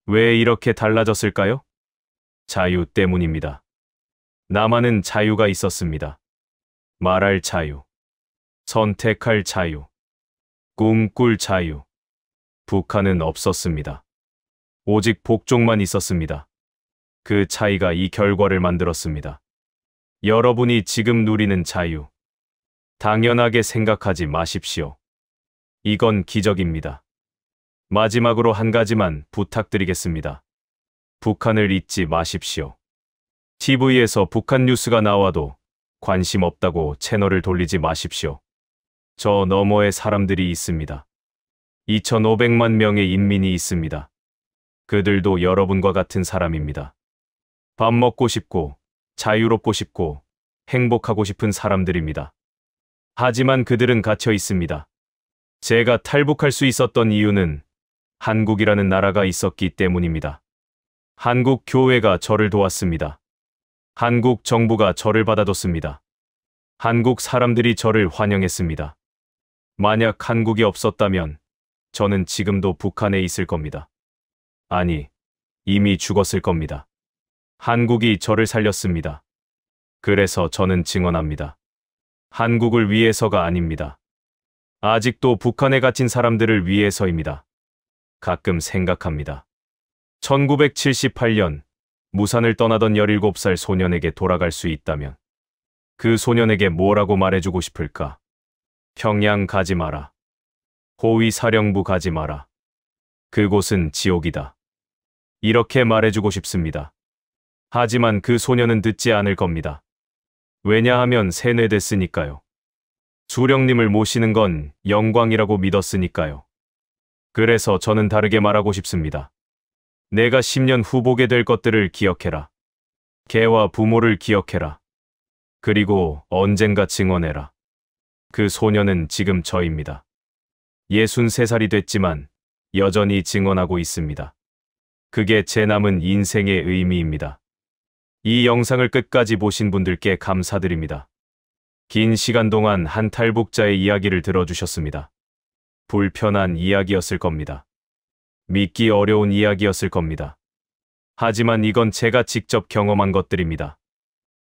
왜 이렇게 달라졌을까요? 자유 때문입니다. 남한은 자유가 있었습니다. 말할 자유, 선택할 자유, 꿈꿀 자유. 북한은 없었습니다. 오직 복종만 있었습니다. 그 차이가 이 결과를 만들었습니다. 여러분이 지금 누리는 자유, 당연하게 생각하지 마십시오. 이건 기적입니다. 마지막으로 한 가지만 부탁드리겠습니다. 북한을 잊지 마십시오. TV에서 북한 뉴스가 나와도 관심 없다고 채널을 돌리지 마십시오. 저 너머에 사람들이 있습니다. 2,500만 명의 인민이 있습니다. 그들도 여러분과 같은 사람입니다. 밥 먹고 싶고, 자유롭고 싶고, 행복하고 싶은 사람들입니다. 하지만 그들은 갇혀 있습니다. 제가 탈북할 수 있었던 이유는 한국이라는 나라가 있었기 때문입니다. 한국 교회가 저를 도왔습니다. 한국 정부가 저를 받아줬습니다. 한국 사람들이 저를 환영했습니다. 만약 한국이 없었다면 저는 지금도 북한에 있을 겁니다. 아니, 이미 죽었을 겁니다. 한국이 저를 살렸습니다. 그래서 저는 증언합니다. 한국을 위해서가 아닙니다. 아직도 북한에 갇힌 사람들을 위해서입니다. 가끔 생각합니다. 1978년 무산을 떠나던 17살 소년에게 돌아갈 수 있다면 그 소년에게 뭐라고 말해주고 싶을까? 평양 가지 마라. 호위 사령부 가지 마라. 그곳은 지옥이다. 이렇게 말해주고 싶습니다. 하지만 그 소년은 듣지 않을 겁니다. 왜냐하면 세뇌됐으니까요. 수령님을 모시는 건 영광이라고 믿었으니까요. 그래서 저는 다르게 말하고 싶습니다. 내가 10년 후 보게 될 것들을 기억해라. 개와 부모를 기억해라. 그리고 언젠가 증언해라. 그 소년은 지금 저입니다. 63살이 됐지만 여전히 증언하고 있습니다. 그게 제 남은 인생의 의미입니다. 이 영상을 끝까지 보신 분들께 감사드립니다. 긴 시간 동안 한 탈북자의 이야기를 들어주셨습니다. 불편한 이야기였을 겁니다. 믿기 어려운 이야기였을 겁니다. 하지만 이건 제가 직접 경험한 것들입니다.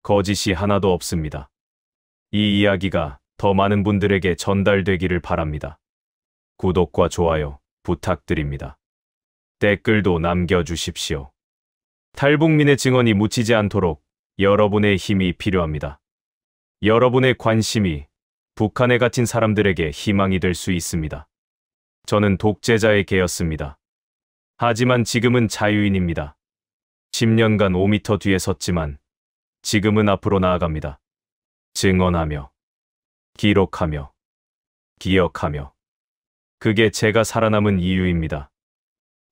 거짓이 하나도 없습니다. 이 이야기가 더 많은 분들에게 전달되기를 바랍니다. 구독과 좋아요 부탁드립니다. 댓글도 남겨주십시오. 탈북민의 증언이 묻히지 않도록 여러분의 힘이 필요합니다. 여러분의 관심이 북한에 갇힌 사람들에게 희망이 될 수 있습니다. 저는 독재자의 개였습니다. 하지만 지금은 자유인입니다. 10년간 5m 뒤에 섰지만 지금은 앞으로 나아갑니다. 증언하며, 기록하며, 기억하며. 그게 제가 살아남은 이유입니다.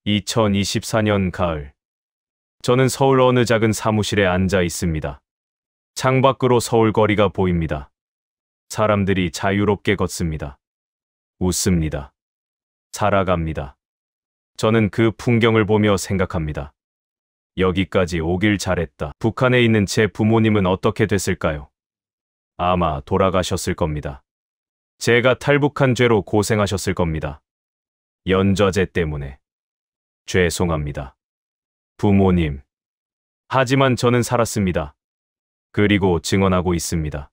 2024년 가을. 저는 서울 어느 작은 사무실에 앉아 있습니다. 창밖으로 서울 거리가 보입니다. 사람들이 자유롭게 걷습니다. 웃습니다. 살아갑니다. 저는 그 풍경을 보며 생각합니다. 여기까지 오길 잘했다. 북한에 있는 제 부모님은 어떻게 됐을까요? 아마 돌아가셨을 겁니다. 제가 탈북한 죄로 고생하셨을 겁니다. 연좌제 때문에. 죄송합니다. 부모님. 하지만 저는 살았습니다. 그리고 증언하고 있습니다.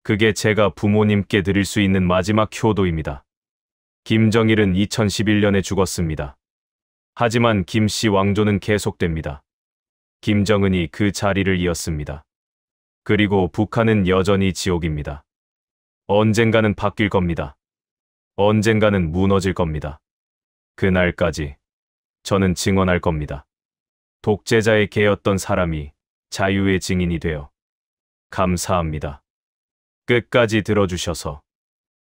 그게 제가 부모님께 드릴 수 있는 마지막 효도입니다. 김정일은 2011년에 죽었습니다. 하지만 김씨 왕조는 계속됩니다. 김정은이 그 자리를 이었습니다. 그리고 북한은 여전히 지옥입니다. 언젠가는 바뀔 겁니다. 언젠가는 무너질 겁니다. 그날까지 저는 증언할 겁니다. 독재자의 개였던 사람이 자유의 증인이 되어. 감사합니다. 끝까지 들어주셔서